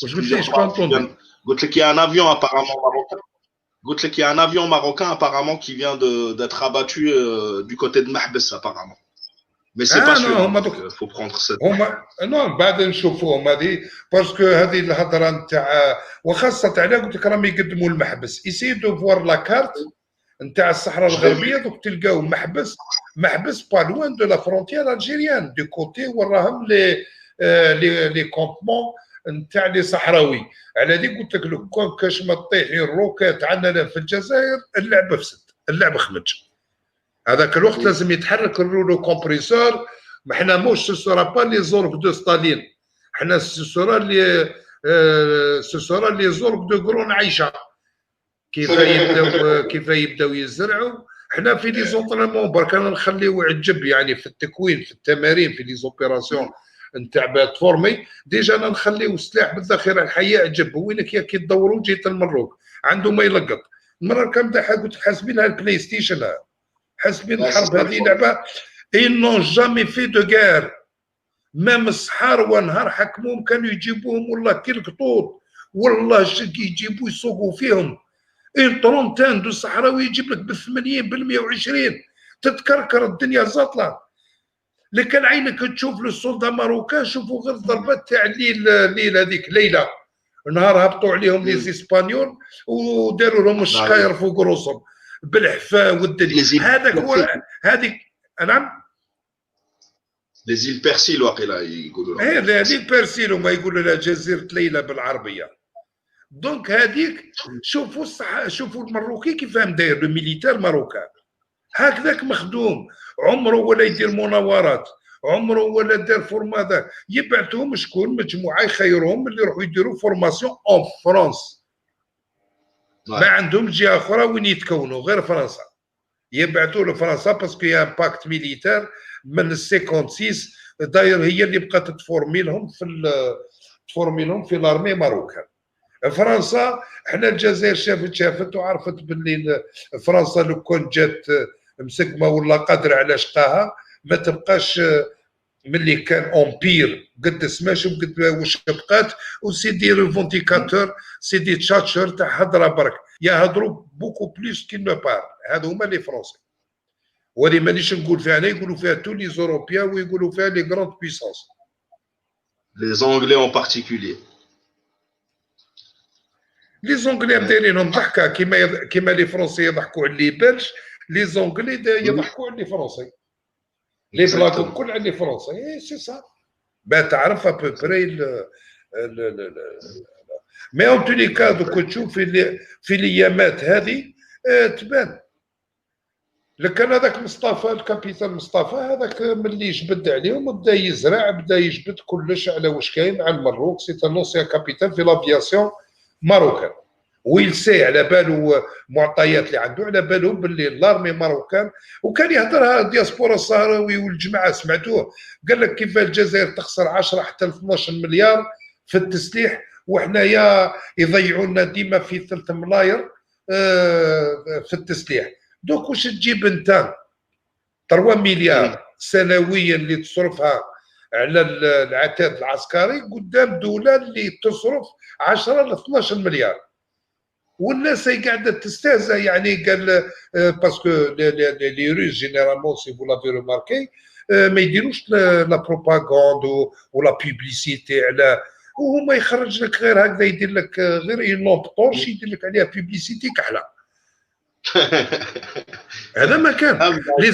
Il y a un avion apparemment marocain. Il y a un avion marocain apparemment qui vient d'être abattu du côté de Mahbes apparemment. Mais c'est pas sûr, il faut prendre cette... non, بعد نشوفوهم هذه، باسكو هذه الهضره نتاع، وخاصه على قلت لك راهم يقدموا المحبس، يسيو دو فوار لا كارت نتاع الصحراء الغربيه، دوك تلقاو محبس با لوان دو لا فرونتيير الجيريان دو كوتي وراهم لي كومبمون نتاع لي صحراوي. على هذه قلت لك لو كان كاش ما طيحي الروكات عندنا في الجزائر اللعبه فسد، اللعبه خمج. هذاك الوقت لازم يتحرك الرولو كومبريسور. ما حنا موش سوسورا با لي زورك دو ستالين، حنا سوسورا لي زورك دو كرون عايشه. كيف يبداو يزرعوا. حنا في لي زونطريمون برك انا نخليو عجب يعني في التكوين، في التمارين، في لي زوبيراسيون نتاع باه تفورمي. ديجا انا نخليو السلاح بالذخيره الحيه عجب. وينك يا كي تدوروا جيت المروك عنده ما يلقط. المره كان قلت حاسبينها البلاي ستيشن، حاسبين الحرب هذه لعبه. ils n'ont jamais fait de guerre. مام الصحار ونهار حكموهم كانوا يجيبوهم والله كي القطوط، والله يجيبوا يسوقوا فيهم. ان طرونتان دو الصحراوي يجيب لك بال 80 بال 120 تتكركر الدنيا زاطله. اللي كان عينك تشوف السولدا ماروكان شوفوا غير الضربات تاع الليل هذيك ليله نهار هبطوا عليهم لي زيسبانيول وداروا لهم الشقاير فوق راسهم بالحفاه والدنيا. هذاك هو هذيك. نعم لي زيل بيرسيل واقيلا يقولوا لهم. لي بيرسيل وما يقولوا لها جزيره ليلى بالعربيه. دونك هذيك شوفوا المروكي كيفاه داير لو ميليتير ماروكان هكذاك مخدوم، عمره ولا يدير مناورات، عمره ولا دار فورما. يبعثوهم شكون مجموعه يخيروهم اللي يروحوا يديروا فورماسيون اون فرانس. ما عندهم جهه اخرى وين يتكونوا غير فرنسا. يبعثوا لفرنسا باسكو يا باكت ميليتير من 56 داير هي اللي بقات تفورمي لهم في لارمي ماروكان. فرنسا حنا الجزائر شافت وعرفت باللي فرنسا لو كان جات مسقمه ولا قادره على شقاها ما تبقاش ملي كان امبير قد سماش وقد واش بقات. وسيدي ريفونديكاتور سيدي تشاتشر تاع هضره برك يهضروا بوكو بليس كي نو بار. هادو هما لي فرونسي، ولي مانيش نقول فيها انا، يقولوا فيها تو لي زوروبيان ويقولوا فيها لي غراند بويسونس. لي زونغلي اون بارتيكولير. لي زونغلي دايرينهم ضحكه كيما لي فرونسي يضحكوا على لي بلج، لي زونغلي يضحكوا على لي فرونسي. لي بلاك الكل على لي فرونسي. اي سي سا باه تعرف ابو بري مي اون تو لي كا دوك تشوف في الايامات هذه تبان. لكن هذاك مصطفى الكابيتان مصطفى هذاك ملي جبد عليهم بدا يزرع، بدا يجبد كلش على واش كاين على المروك. سي ان لونسيان كابيتان في لافياسيون ماروكان، ويلسي على بالو معطيات اللي عنده، على بالو باللي لارمي ماروكان. وكان يهضرها الدياسبورا الصهراوي والجماعه سمعتوه، قال لك كيف الجزائر تخسر 10 حتى 12 مليار في التسليح وحنايا يضيعوا لنا ديما في 3 ملاير في التسليح. دوك واش تجيب انت 3 مليار سنويا اللي تصرفها على العتاد العسكري قدام دوله اللي تصرف 10 ل 12 مليار. والناس هي قاعده تستهزأ يعني. قال باسكو لي روس جينيرالمون سي فو لافي ريماركي ما يديروش لا بروباغاند ولا بوبليسيتي على وهما يخرج لك غير هكذا، يدير لك غير اون لومب طورش يدير لك عليها بيبليسيتي كحله. هذا ما كان لي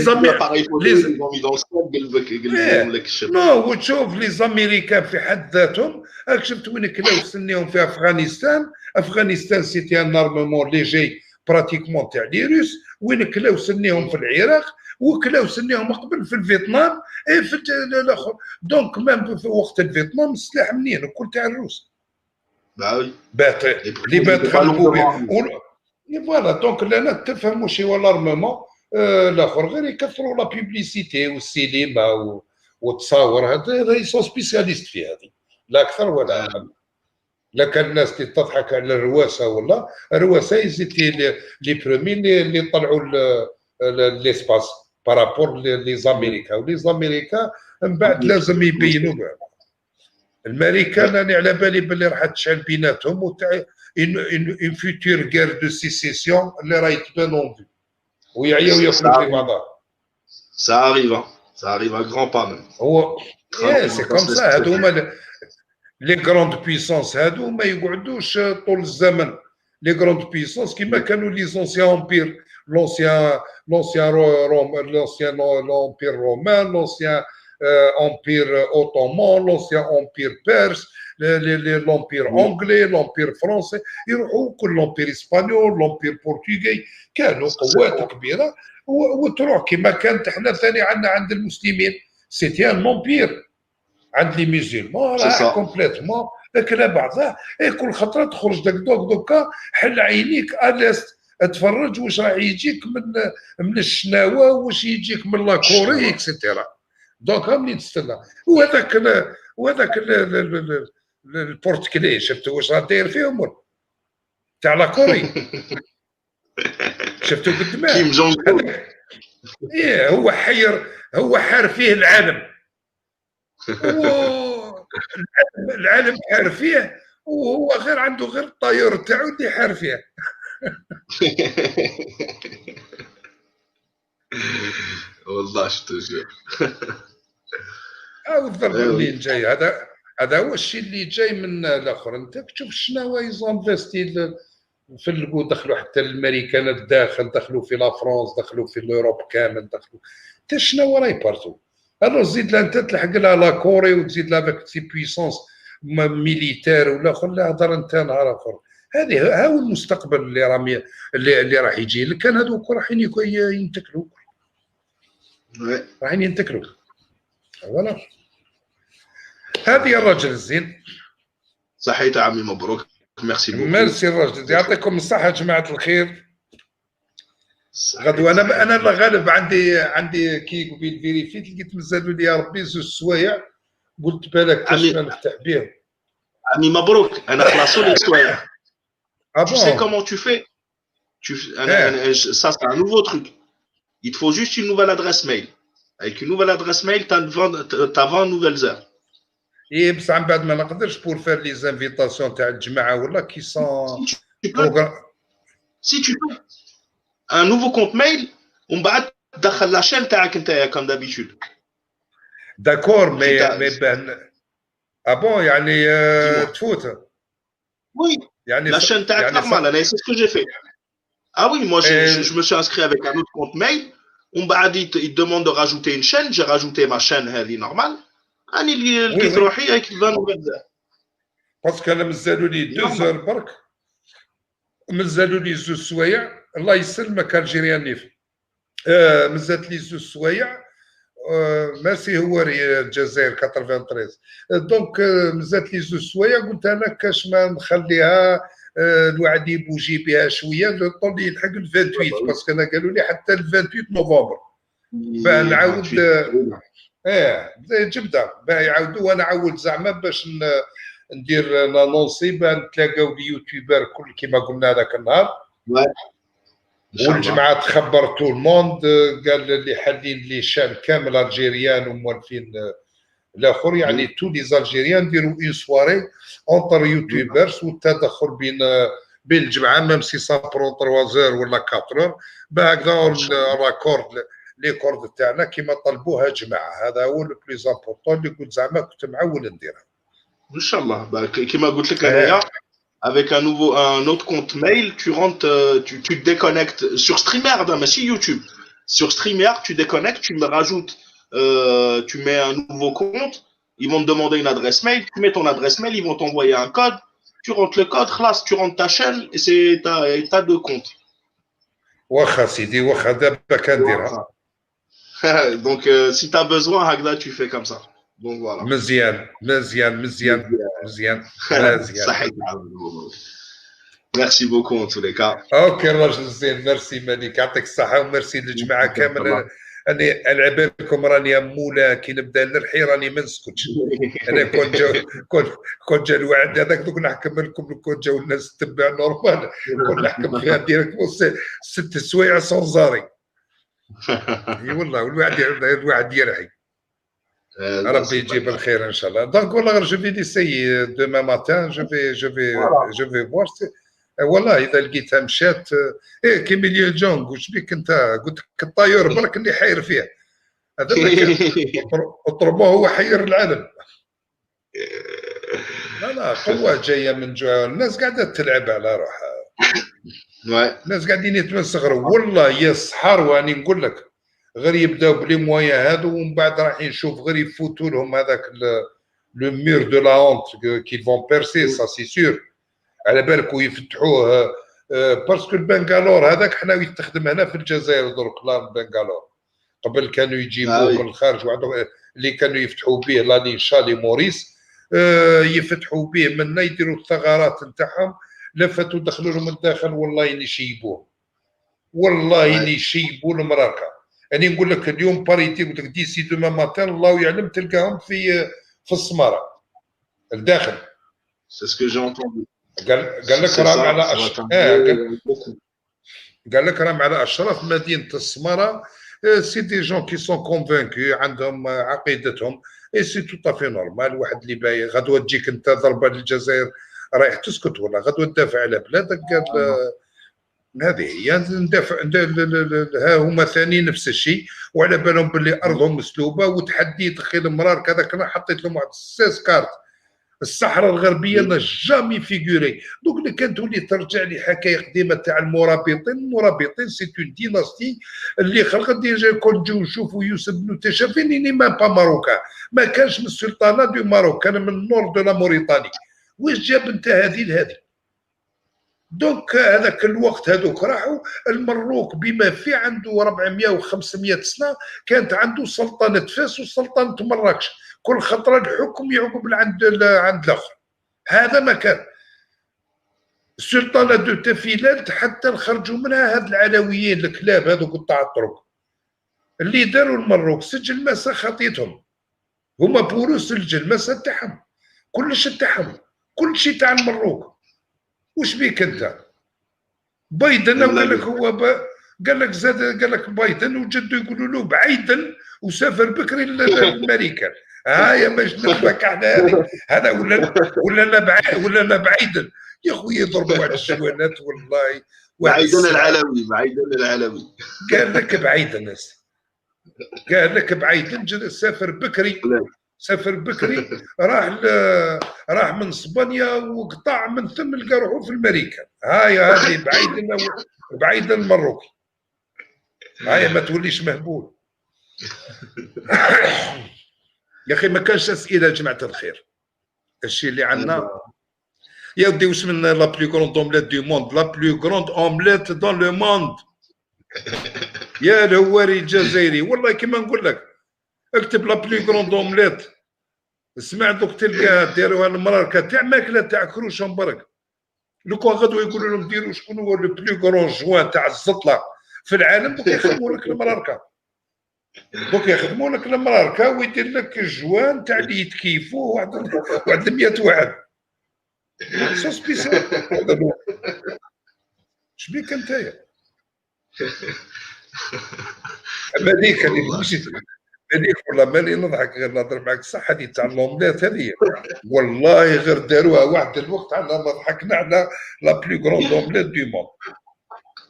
نو. وتشوف لي زاميريكان في حد ذاتهم راك شفت وين كلاو سنيهم في افغانستان. افغانستان سيتي ان ارممون لي جاي براتيكمون تاع لي روس، وين كلاو سنيهم في العراق، وكلاو سنيهم قبل في الفيتنام في الاخر. دونك مام في وقت الفيتنام السلاح منين الكل تاع الروس بات اللي بات خلقوا به. فوالا دونك لنا تفهموا شي ولا ارممون الاخر غير يكثروا لا بيبليسيتي والسينما والتصاور. هذا سون سبيسياليست في هذه لا اكثر ولا اقل. لا كان الناس اللي تضحك على الرواسه ولا الرواسه يزيتي لي برومي اللي طلعوا ليسباس بارابور لي زاميريكا، ولي زاميريكا من بعد لازم يبينوا الامريكان. انا على بالي باللي راح تشعل بيناتهم وتاع اون فيتور غير دو سيسيسيون اللي راهي تبان اون في ويعياو ياكلوا في بعضها. Ça arrive à grands pas même. هو سي كوم سا. هادو هما لي غروند بويسونس، هادو ما يقعدوش طول الزمن. لي غروند بويسونس كيما كانوا لي زونسيان امبير، لونسيان امبير رومان، لونسيان امبير اوتومان، لونسيان امبير بيرس، l'empire anglais، l'empire français، يروحوا كل l'empire اسبانيول، l'empire بورتوغي، كانوا قوات كبيره. وتروح كما كانت احنا ثاني عندنا عند المسلمين سيتي ان امبير. عند لي ميزيلمون راه كومبليتمون لكن بعضها كل خطره تخرج داك دوكا حل عينيك الاست اتفرج واش راح يجيك من الشناوه، واش يجيك من لاكوري اكسيتيرا. دونك منين تستنى. وهذاك البورتكلي شفتوا واش راه داير فيهم تاع لاكوري شفتوا قدامه. هو حار فيه العالم. العالم حار فيه وهو غير عنده غير الطيور تاعو اللي حار فيه. والله شتوجور. الضرب اللي جاي هذا هو الشيء اللي جاي من الاخر. انت تشوف شنو يزونفيستي في الكو، دخلوا حتى الامريكان الداخل، دخلوا في لا فرنسا، دخلوا في الاوروب كامل، دخلوا حتى شنو راهي بارتو. الو زيد لها انت تلحق لها لا كوري وتزيد لها باك سي بويسونس ميليتير ولا اخر. لا هضر انت نهار اخر. هذه ها هو المستقبل اللي راح يجي. كان هذوك رايحين ينتكلوا، رايحين ينتكلوا. فوالا هذه الرجل الزين. صحيت عمي، مبروك، ميرسي بوكو. ميرسي الرجل، يعطيكم الصحة جماعة الخير. غدوة انا غالب عندي كي قبيل فيريفيت لقيت مازالوا لي يا ربي زوج سوايع، قلت بالك كاش نفتح بهم. عمي مبروك، انا خلاصوا لي سوايع. Tu sais comment tu fais? Ça c'est un nouveau truc. Il te faut juste une nouvelle adresse mail. Avec une nouvelle adresse mail, t'as 20 nouvelles heures. بصح من بعد ما نقدرش بور فير لي زانفيتاسيون تاع الجماعه ولا كي سون Si tu peux un nouveau compte mail ومن بعد تدخل لا شين تاعك انت كم دابيتود. داكور مي بان بون يعني تفوت. Oui, يعني la chaîne تاعك normal. انا c'est ce que j'ai fait. Ah oui, moi je me suis inscrit avec un autre compte mail. ومن بعد il te demande de rajouter une chaîne. J'ai rajouté ma chaîne هذه normale. أنا اللي لقيت روحي هيك 20 nouvelles. باسكو انا مازالوا لي 2 زور برك، مازالوا لي زوج سوايع. الله يسلمك الجيريان نيف. مازالت لي زوج سوايع. ميرسي هواري الجزائر 93. دونك مازالت لي زوج سوايع. قلت انا كاش ما نخليها الوعد يبوجي بها شويه لو طون اللي يلحق ال 28 باسكو انا قالوا لي حتى ال 28 نوفمبر باه نعاود. جبده باه يعاودوا وانا عاود زعما باش ندير نانونسي باه نتلاقاو اليوتيوبر كل كيما قلنا هذاك النهار. والجماعه تخبر تو الموند. قال اللي حالين لي شان كامل الجيريان وموالفين الاخر، يعني تو لي زالجيريان نديروا اون سواري اونتر يوتيوبرز والتدخل بين الجماعه ميم سي سا برون 3 زور ولا 4 باه هكذا راكورد لي كورد تاعنا كيما طلبوها الجماعه. هذا هو لو بليز امبورطون اللي قلت زعما كنت معول نديرها. Inch'Allah. Bah, qui m'a goûté le Naya, avec un autre compte mail, tu rentres, tu te déconnectes sur StreamYard, hein, mais si YouTube. Sur StreamYard, tu déconnectes, tu me rajoutes, tu mets un nouveau compte, ils vont te demander une adresse mail, tu mets ton adresse mail, ils vont t'envoyer un code, tu rentres le code, là, tu rentres ta chaîne, et t'as deux comptes. واخا سيدي واخا دابا كنديرها. Donc, si tu as besoin, Hagda, tu fais comme ça. Donc, voilà. مزيان مزيان مزيان مزيان مزيان. Merci beaucoup en tous les cas. اوكي الراجل زين، ميرسي مالك، يعطيك الصحه، وميرسي للجماعه كامل. انا العب لكم راني مولا كي نبدا نرحي راني ما نسكتش. انا كون جا الوعد هذاك دوك نحكم لكم، كون جاو الناس تتبع نورمال كون نحكم فيها ديريكتمون 6 سوايع سون زاري. اي والله، الوعد يرحي. ربي يجيب الخير ان شاء الله. دونك والله جو في ديساي دوما ماتان، جو في فوار. والله اذا لقيتها مشات كي مليون جونغ، واش بيك انت؟ قلت لك الطايور برك اللي حاير فيه هذا. اطربوه هو حير العالم. لا قوه جايه من جوا، الناس قاعده تلعب على روحها. الناس قاعدين يتمسخروا والله يا الصحار. واني نقول لك غير يبداو بلي مويا هادو، ومن بعد راح نشوف غير يفوتوا لهم هذاك لو مير دو لا هونت كي فون بيرسي، سا سي سور. على بالك ويفتحوه باسكو البنغالور هذاك حنا يستخدم هنا في الجزائر درك. لا البنغالور قبل كانوا يجيبوه من الخارج، اللي كانوا يفتحوا به لاني شالي موريس، يفتحوا به منا يديروا الثغرات نتاعهم، لفتوا دخلوا لهم من الداخل والله يشيبوه، والله يشيبوا المراكه. يعني نقول لك اليوم باريتي قلت لك ديسي دوما ماتان الله يعلم تلقاهم في السماره الداخل. سي سكو جي اونتوندو. قال لك راهم على قال لك راهم على اشراف مدينه السماره. سي دي جون كي سون كونفانكو، عندهم عقيدتهم، اي سي تو طافي نورمال. واحد اللي باي غدوه تجيك انت ضربه للجزائر رايح تسكت، ولا غدوه تدافع على بلادك؟ قال هذه هي ندافع. ها هما ثاني نفس الشيء، وعلى بالهم باللي ارضهم مسلوبه. وتحدي دخل مرارك هذاك، انا حطيت لهم واحد 16 كارت. الصحراء الغربيه نا جامي فيغوري. دوك كان تولي ترجع لي حكايه قديمه تاع المرابطين سي اون ديناستي اللي خلقت ديجا. كون نجيو نشوفوا يوسف بن تشافين اللي ما با ماروكان، ما كانش من السلطنه دو ماروك، كان من النور دو لا موريتاني. واش جاب انت هذه لهذه؟ دونك هذاك الوقت هذوك راحوا. المروك بما فيه عنده 400 و500 سنه، كانت عنده سلطنه فاس وسلطنه مراكش، كل خطره الحكم يعقب عند الاخر. هذا ما كان. السلطنه دو تفيلات حتى خرجوا منها هاد العلويين الكلاب هذوك تاع الطرق اللي داروا المروك. سجل المسا خطيتهم هما بورو، سجل المسا تاعهم كلش تاعهم، كل شيء تاع المروك. وش بيك انت؟ بايدن قال لك قال لك زاد، قال لك بايدن وجدوا يقولوا له بعيدن وسافر بكري للامريكان. هايا باش نفك احنا هذا ولا انا بعيدن يا خويا. يضربوا على الجوانات والله. بعيدن العلوي، بعيدن العلوي. قال لك بعيدن، قال لك بعيدن سافر بكري، سافر بكري، راح من اسبانيا وقطع من ثم لقى روحه في الامريكان. هذه بعيدا المروكي. هاي ما توليش مهبول. يا اخي ما كانش اسئله يا جماعه الخير. الشيء اللي عندنا يا ودي واش من لا بلو كروند اومليت دو موند، لا بلو كروند اومليت دون لو موند. يا الهواري الجزائري والله كيما نقول لك، اكتب لا بلو كروند اومليت. سمع دوك تلقاها ديروها المراركه تاع ماكله تاع كروشهم برك. لو كان غدوه يقولوا لهم ديروا شكون هو لو بلو كرون جوان تاع الزطله في العالم، دوك يخدموا لك المراركه. دوك يخدموا لك المراركه ويدير لك الجوان تاع اللي يتكيفوا واحد 100 واحد. سو سبيسيال. شبيك انت؟ هذيك اللي مشيت هذيك والله مالي نضحك غير نهضر معاك صح. هذه تاع اللومليت هذه والله غير داروها واحد الوقت على ما ضحكنا على لا بلو كروند اومليت دو موند.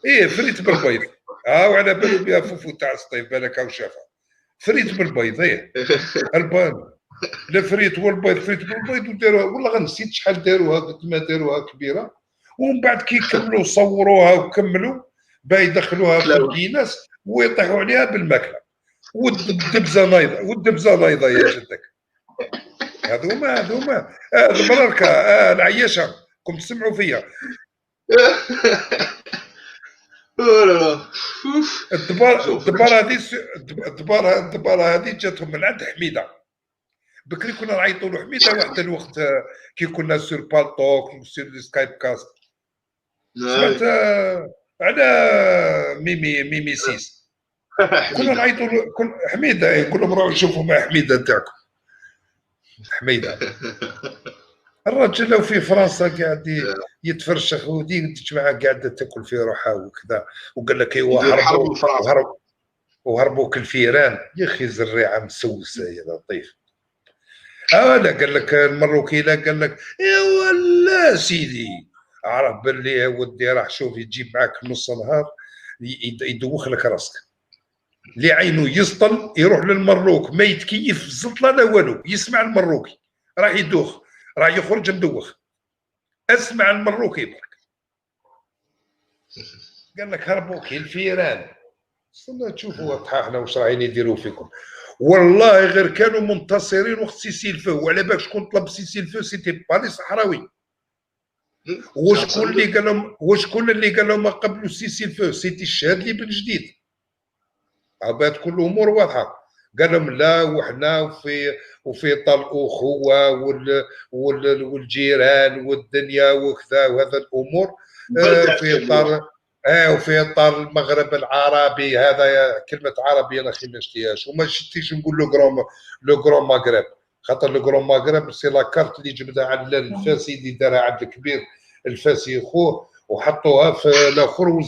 ايه فريت بالبيض. وعلى بالو بها فوفو تاع الصيف بالك او شافها فريت بالبيض. ايه البان لا فريت والبيض، فريت بالبيض وداروها، والله غنسيت شحال داروها، قلت ما داروها كبيره، ومن بعد كي كملوا صوروها وكملوا با يدخلوها في الكيناس ويطيحوا عليها بالماكله، والدبزه نايضه، والدبزه نايضه يا جدك. هذوما المراركه العياشه، كم تسمعوا فيا. الدبار هذه جاتهم من عند حميده. بكري كنا نعيطوا له حميده واحد الوقت كي كنا سور بالطوك وسور لي سكايب كاست. سمعت على ميمي سيس كنا نعيطوا له حميده، يقول لهم روحوا شوفوا مع حميده تاعكم. حميده الرجل لو في فرنسا قاعد يتفرشخ ودي تجمعها قاعده تاكل في روحها وكذا، وقال لك ايوا وهربوا كالفيران. يا اخي زريعه مسوسه يا لطيف. لا قال لك المروكي، لا قال لك ايوا لا سيدي، عرف باللي ودي راح شوف يجيب معاك نص نهار يدوخ لك راسك. اللي عينه يسطل يروح للمروك، ما يتكيف في الزطله لا والو، يسمع المروكي راح يدوخ، راح يخرج مدوخ. اسمع المروكي برك. قال لك هربوا كي الفيران. استنى تشوفوا طحاحنا واش راهين يديروا فيكم. والله غير كانوا منتصرين وقت سيسي الفو، وعلى بالك شكون طلب سيسي الفو؟ سيتي بالي صحراوي. وشكون اللي قال لهم قبلوا سيسي الفو؟ سيتي الشاذلي بن جديد. عباد كل امور واضحه. قال لهم لا، وحنا وفي طال الاخوه والجيران والدنيا وكذا وهذا الامور في طال وفي اطار المغرب العربي. هذا كلمه عربي انا اخي ما شتيهاش، وما شتيش نقول لو غرون مغرب، خاطر لو غرون مغرب سي لا كارت اللي جبدها على الفاسي اللي دارها عبد الكبير الفاسي خوه، وحطوها في الاخر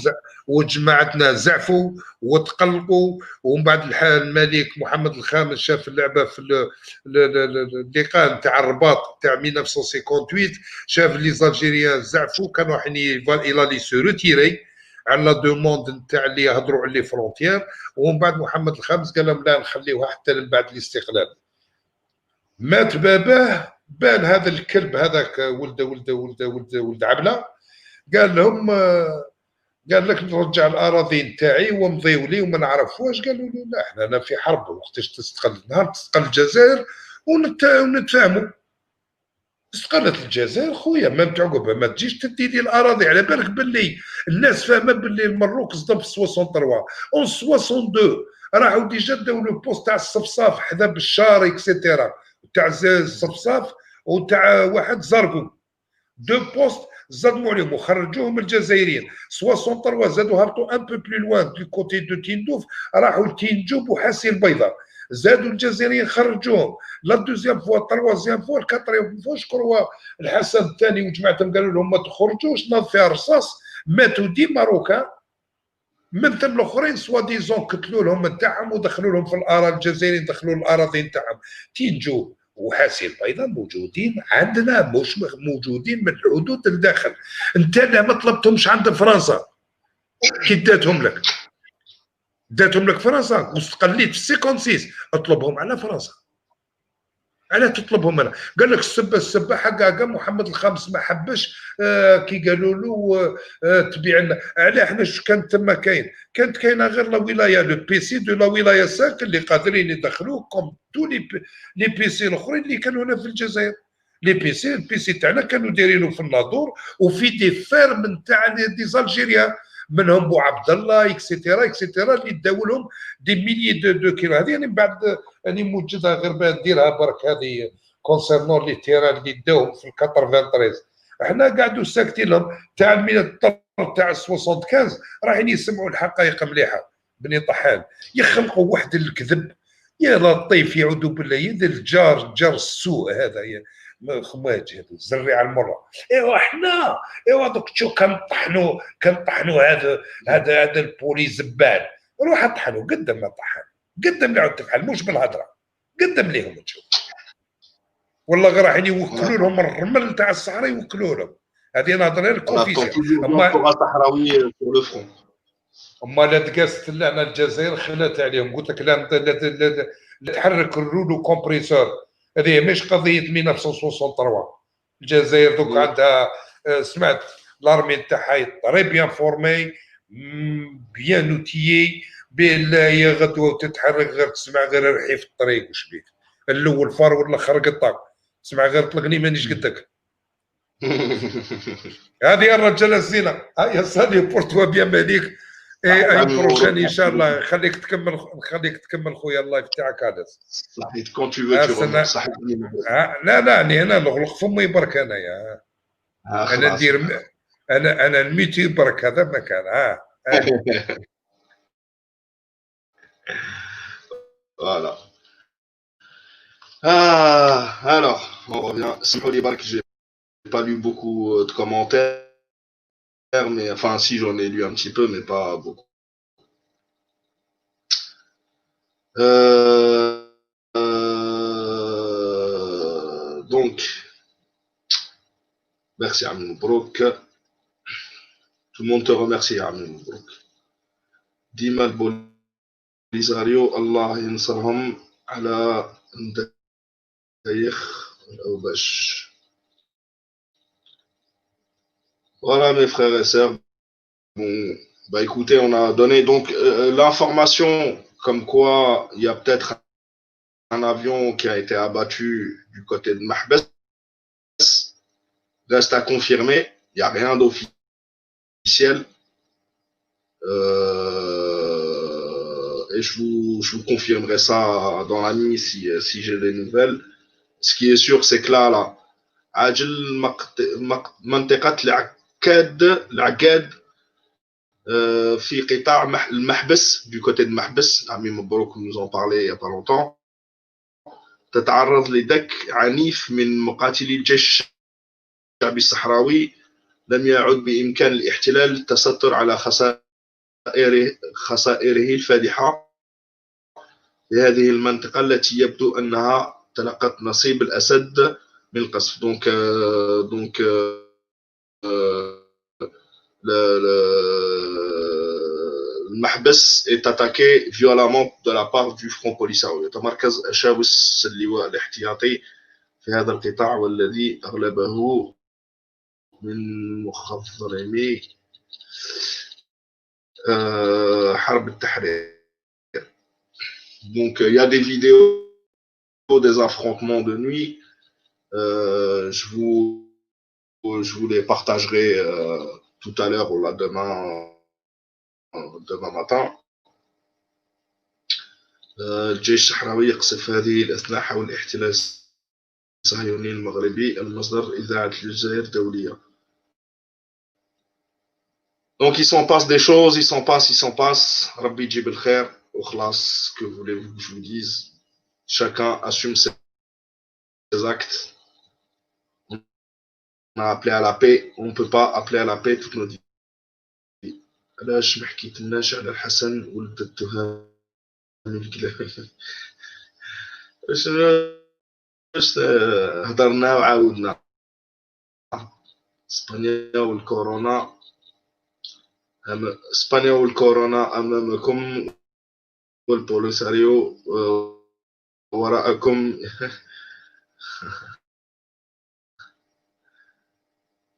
وجماعتنا زعفوا وتقلقوا. ومن بعد الملك محمد الخامس شاف اللعبه في اللقاء نتاع الرباط تاع 1958، شاف لي زالجيريان زعفوا، كانوا رايحين الى سو روتيري على دوموند نتاع اللي يهضروا على لي فرونتيير. ومن بعد محمد الخامس قال لهم لا نخليوها حتى من بعد الاستقلال. مات باباه، بان هذا الكلب هذاك ولد عبله، قال لهم قال لك نرجع الاراضي نتاعي ومضيو لي وما نعرف واش. قالوا له لا احنا في حرب، وقتاش تستقل؟ نهار تستقل الجزائر ونتفاهموا. استقلت الجزائر خويا ما تعقبها، ما تجيش تدي لي الاراضي. على بالك باللي الناس فاهمه باللي المروك صدم في 63 اون 62 راحوا ديجا داو لو بوست تاع الصفصاف حدا بالشار اكسيتيرا، تاع الصفصاف وتاع واحد زرقو، دو بوست زادوا عليهم وخرجوهم الجزائريين. 63 زادوا هبطوا ان بو بلو لوان دو كوتي دو تيندوف، راحوا لتينجوب وحاسي البيضاء، زادوا الجزائريين خرجوهم. لا دوزيام فوا، تروازيام فوا، الكاتريام فوا، شكروا الحسن الثاني وجماعتهم قالوا لهم ما تخرجوش، ناض فيها الرصاص، ماتوا دي ماروكان. من ثم الاخرين سوا ديزون قتلوا لهم نتاعهم ودخلوا لهم في الاراضي، الجزائريين دخلوا الاراضي نتاعهم. تينجوب وحاسي البيضاء موجودين عندنا، مش موجودين من الحدود الداخل. انت لا ما طلبتهمش عند فرنسا، كي داتهم لك فرنسا واستقليت في 56 اطلبهم على فرنسا. علاه تطلبهم انا؟ قال لك السبه حقا محمد الخامس ما حبش كي قالوا له تبيع لنا. علاه حنا كانت تما كانت كاينه غير لا ولايه لو بي سي دو لا ولايه 5 اللي قادرين يدخلوه كوم تو لي بي سي الاخرين اللي كانوا هنا في الجزائر. البي سي تاعنا كانوا دايرينه في الناظور وفي دي فيرم نتاع دي زالجيريا، منهم بو عبد الله اكسيتيرا اللي داو لهم دي ميليي دو كيلو. هذه يعني من بعد راني موجدها غير باه نديرها برك، هذه كونسيرنون لي تيران اللي داوهم في 93. احنا قاعدوا ساكتين لهم. تاع من الطر تاع 75 رايحين يسمعوا الحقائق مليحه. بني طحان يخلقوا واحد الكذب يا لطيف، يعودوا بالله يدير الجار السوء هذا خماج هذا الزريعه المره. ايوا حنا ايوا دوك تشوف كنطحنوا هذا البولي زبال. روح طحنوا قدام ما طحن، قدام اللي عاود تفعل مش بالهضره، قدام ليهم تشوف. والله غير رايحين يوكلوا لهم الرمل تاع الصحراء يوكلوا لهم. هذه نهضر لك كونفيسيون. اما لا تقاست اللعنه الجزائر خلات عليهم. قلت لك لا تحرك الرولو كومبريسور هذه مش قضيه 1963. الجزائر دوك عندها سمعت لارمي تاعها تري بيان فورمي بيان اوتيي بالله غدوه وتتحرك غير تسمع غير رحي في الطريق وش بيك الاول فار والاخر قطع تسمع غير طلقني مانيش قدك. هذه الرجاله الزينه يا سالي بورتوا بيان ماليك اي بروشان ان شاء الله. خليك تكمل خويا اللايف تاعك هذا صحيت كون تو فو صحيت. لا اني انا نغلق فمي برك انايا انا ندير انا الميتي برك هذا مكان Voilà. Alors, on revient. Simple Bark, j'ai pas lu beaucoup de commentaires, mais enfin, si j'en ai lu un petit peu, mais pas beaucoup. Donc, merci Amin Mabrouk. Tout le monde te remercie, Amin Mabrouk. Dima Bolisario, Allah yansarhum ala ndayikh al-awbash. Voilà mes frères et sœurs. Bon, bah écoutez, on a donné donc l'information comme quoi il y a peut-être un avion qui a été abattu du côté de Mahbes. Reste à confirmer, il n'y a rien d'officiel. Et je vous confirmerai ça dans la nuit si j'ai des nouvelles. Ce qui est sûr, c'est que là, عاجل منطقة العقاد في قطاع المحبس du côté de Mahbes. Amin Mabrouk nous en parlait il n'y a pas longtemps. تتعرض لدك عنيف من مقاتلي الجيش الشعبي الصحراوي. لم يعد بإمكان الاحتلال التستر على خسائره الفادحة في هذه المنطقة التي يبدو أنها تلقت نصيب الأسد من القصف. Donc المحبس est attaqué violemment de la part du Front Polisario. يتمركز أشاوس اللواء الاحتياطي في هذا القطاع والذي أغلبه من مخضرمي حرب التحرير. Donc il y a des vidéos des affrontements de nuit. Je vous les partagerai tout à l'heure ou là demain matin. الجيش الصحراوي يقصف هذه الأثناء حول الاحتلال الصهيوني المغربي المصدر إذاعة الجزائر دولية. Donc il s'en passe des choses, il s'en passe. Rabbi Jib el-Khair, au khlas, que voulez-vous que je vous dise? Chacun assume ses actes. On a appelé à la paix, on ne peut pas appeler à la paix toute notre vie. علاش ما حكيتلناش على الحسن ولد التهامي الكلام؟ واش هضرنا وعاودنا. اسبانيا والكورونا امامكم والبوليساريو وراءكم.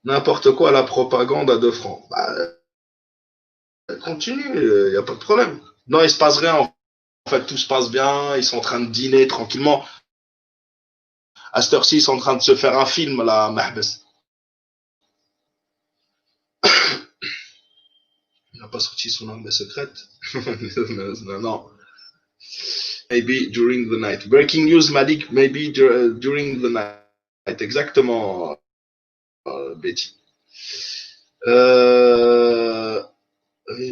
N'importe quoi, la propagande à 2 francs. Bah, continue, il n'y a pas de problème. Non, il se passe rien. En fait, tout se passe bien. Ils sont en train de dîner tranquillement. À cette heure-ci, ils sont en train de se faire un film, la Mahbes. Il n'a pas sorti son arme secrète. Non. Maybe during the night. Breaking news, Malik. Maybe during the night. Exactement, Betty.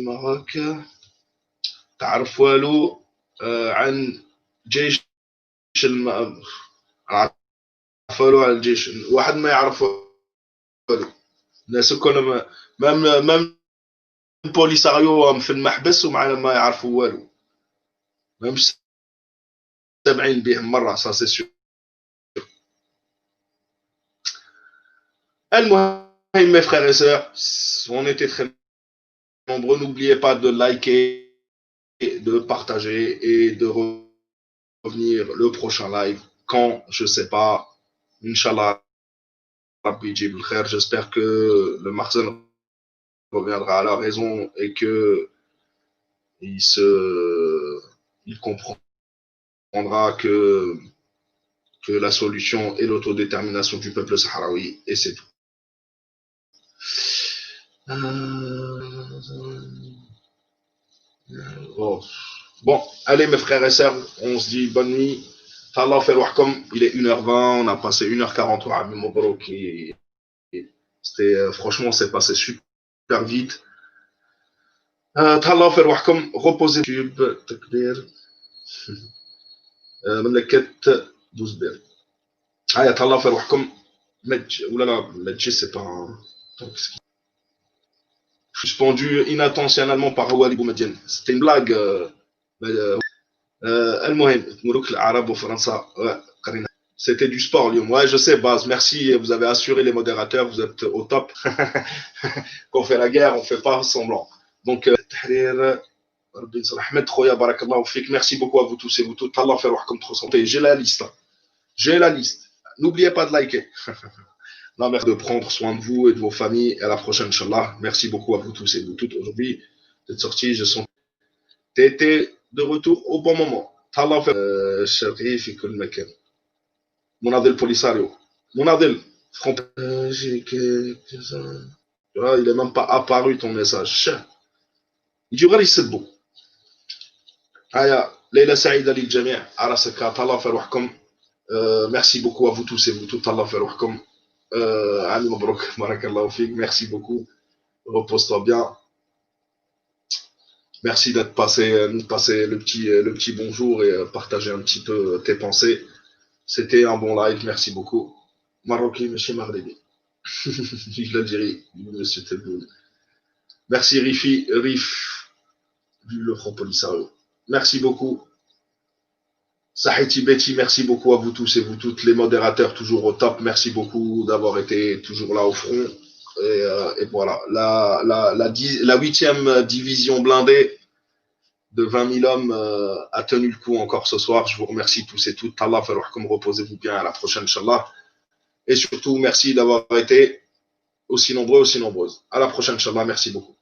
Maroc. تعرف والو عن جيش عرف والو على الجيش. واحد ما يعرف والو. الناس كلهم مام البوليساريو في المحبس ومعنا ما يعرفوا والو. ما مش سامعين بهم مرة. ça c'est sûr. المهم mes frères et sœurs, on était très nombreux. N'oubliez pas de liker, de partager et de revenir le prochain live quand, je ne sais pas. Inch'Allah, j'espère que le Marzen reviendra à la raison et que il comprendra que la solution est l'autodétermination du peuple sahraoui, et c'est tout. Bon, allez mes frères et sœurs, on se dit bonne nuit. Tallah fait comme il est 1h20, on a passé 1h40 à Mobrouk et c'était franchement c'est passé super vite. Tallah fait comme reposez tube takbir مملكة دوزبير. Tallah fait comme ou là là, Medj c'est pas un suspendu intentionnellement par Hawali Boumedienne. C'était une blague. المهم ملوك العرب وفرنسا قرينا. C'était du sport Lyon. Ouais, je sais Baz, merci, vous avez assuré les modérateurs, vous êtes au top. Quand on fait la guerre, on fait pas semblant. Donc Tahrir ربي يصلح Ahmed خويا بارك الله فيك. Merci beaucoup à vous tous et vous toutes. Allah fait روحكم trop santé. J'ai la liste. J'ai la liste. N'oubliez pas de liker. Non, merci de prendre soin de vous et de vos familles. Et à la prochaine, Inch'Allah. Merci beaucoup à vous tous et vous toutes. Aujourd'hui, cette sortie, je sens que t'étais de retour au bon moment. Tallah fait Sharif et Kulmaken. Mon Adel Polisario. Mon Adel, j'ai quelques-uns. Il n'est même pas apparu ton message. Il dit, c'est beau. Aya, Leila Saïda Lil Jamia, Arasaka, Tallah fait merci beaucoup à vous tous et vous toutes. Tallah fait Ali Mabrouk, Barakallahu Fik, merci beaucoup. Repose-toi bien. Merci d'être passé le petit bonjour et partager un petit peu tes pensées. C'était un bon live, merci beaucoup. Marocain, monsieur Mardébi. Je le dirais, monsieur Tebboune. Merci Rif, le Front Polisario. Merci beaucoup. Sahiti Betty, merci beaucoup à vous tous et vous toutes, les modérateurs toujours au top. Merci beaucoup d'avoir été toujours là au front. Et voilà, la 8e division blindée de 20 000 hommes a tenu le coup encore ce soir. Je vous remercie tous et toutes. Allah comme reposez-vous bien, à la prochaine, Inch'Allah. Et surtout, merci d'avoir été aussi nombreux, aussi nombreuses. À la prochaine, Inch'Allah. Merci beaucoup.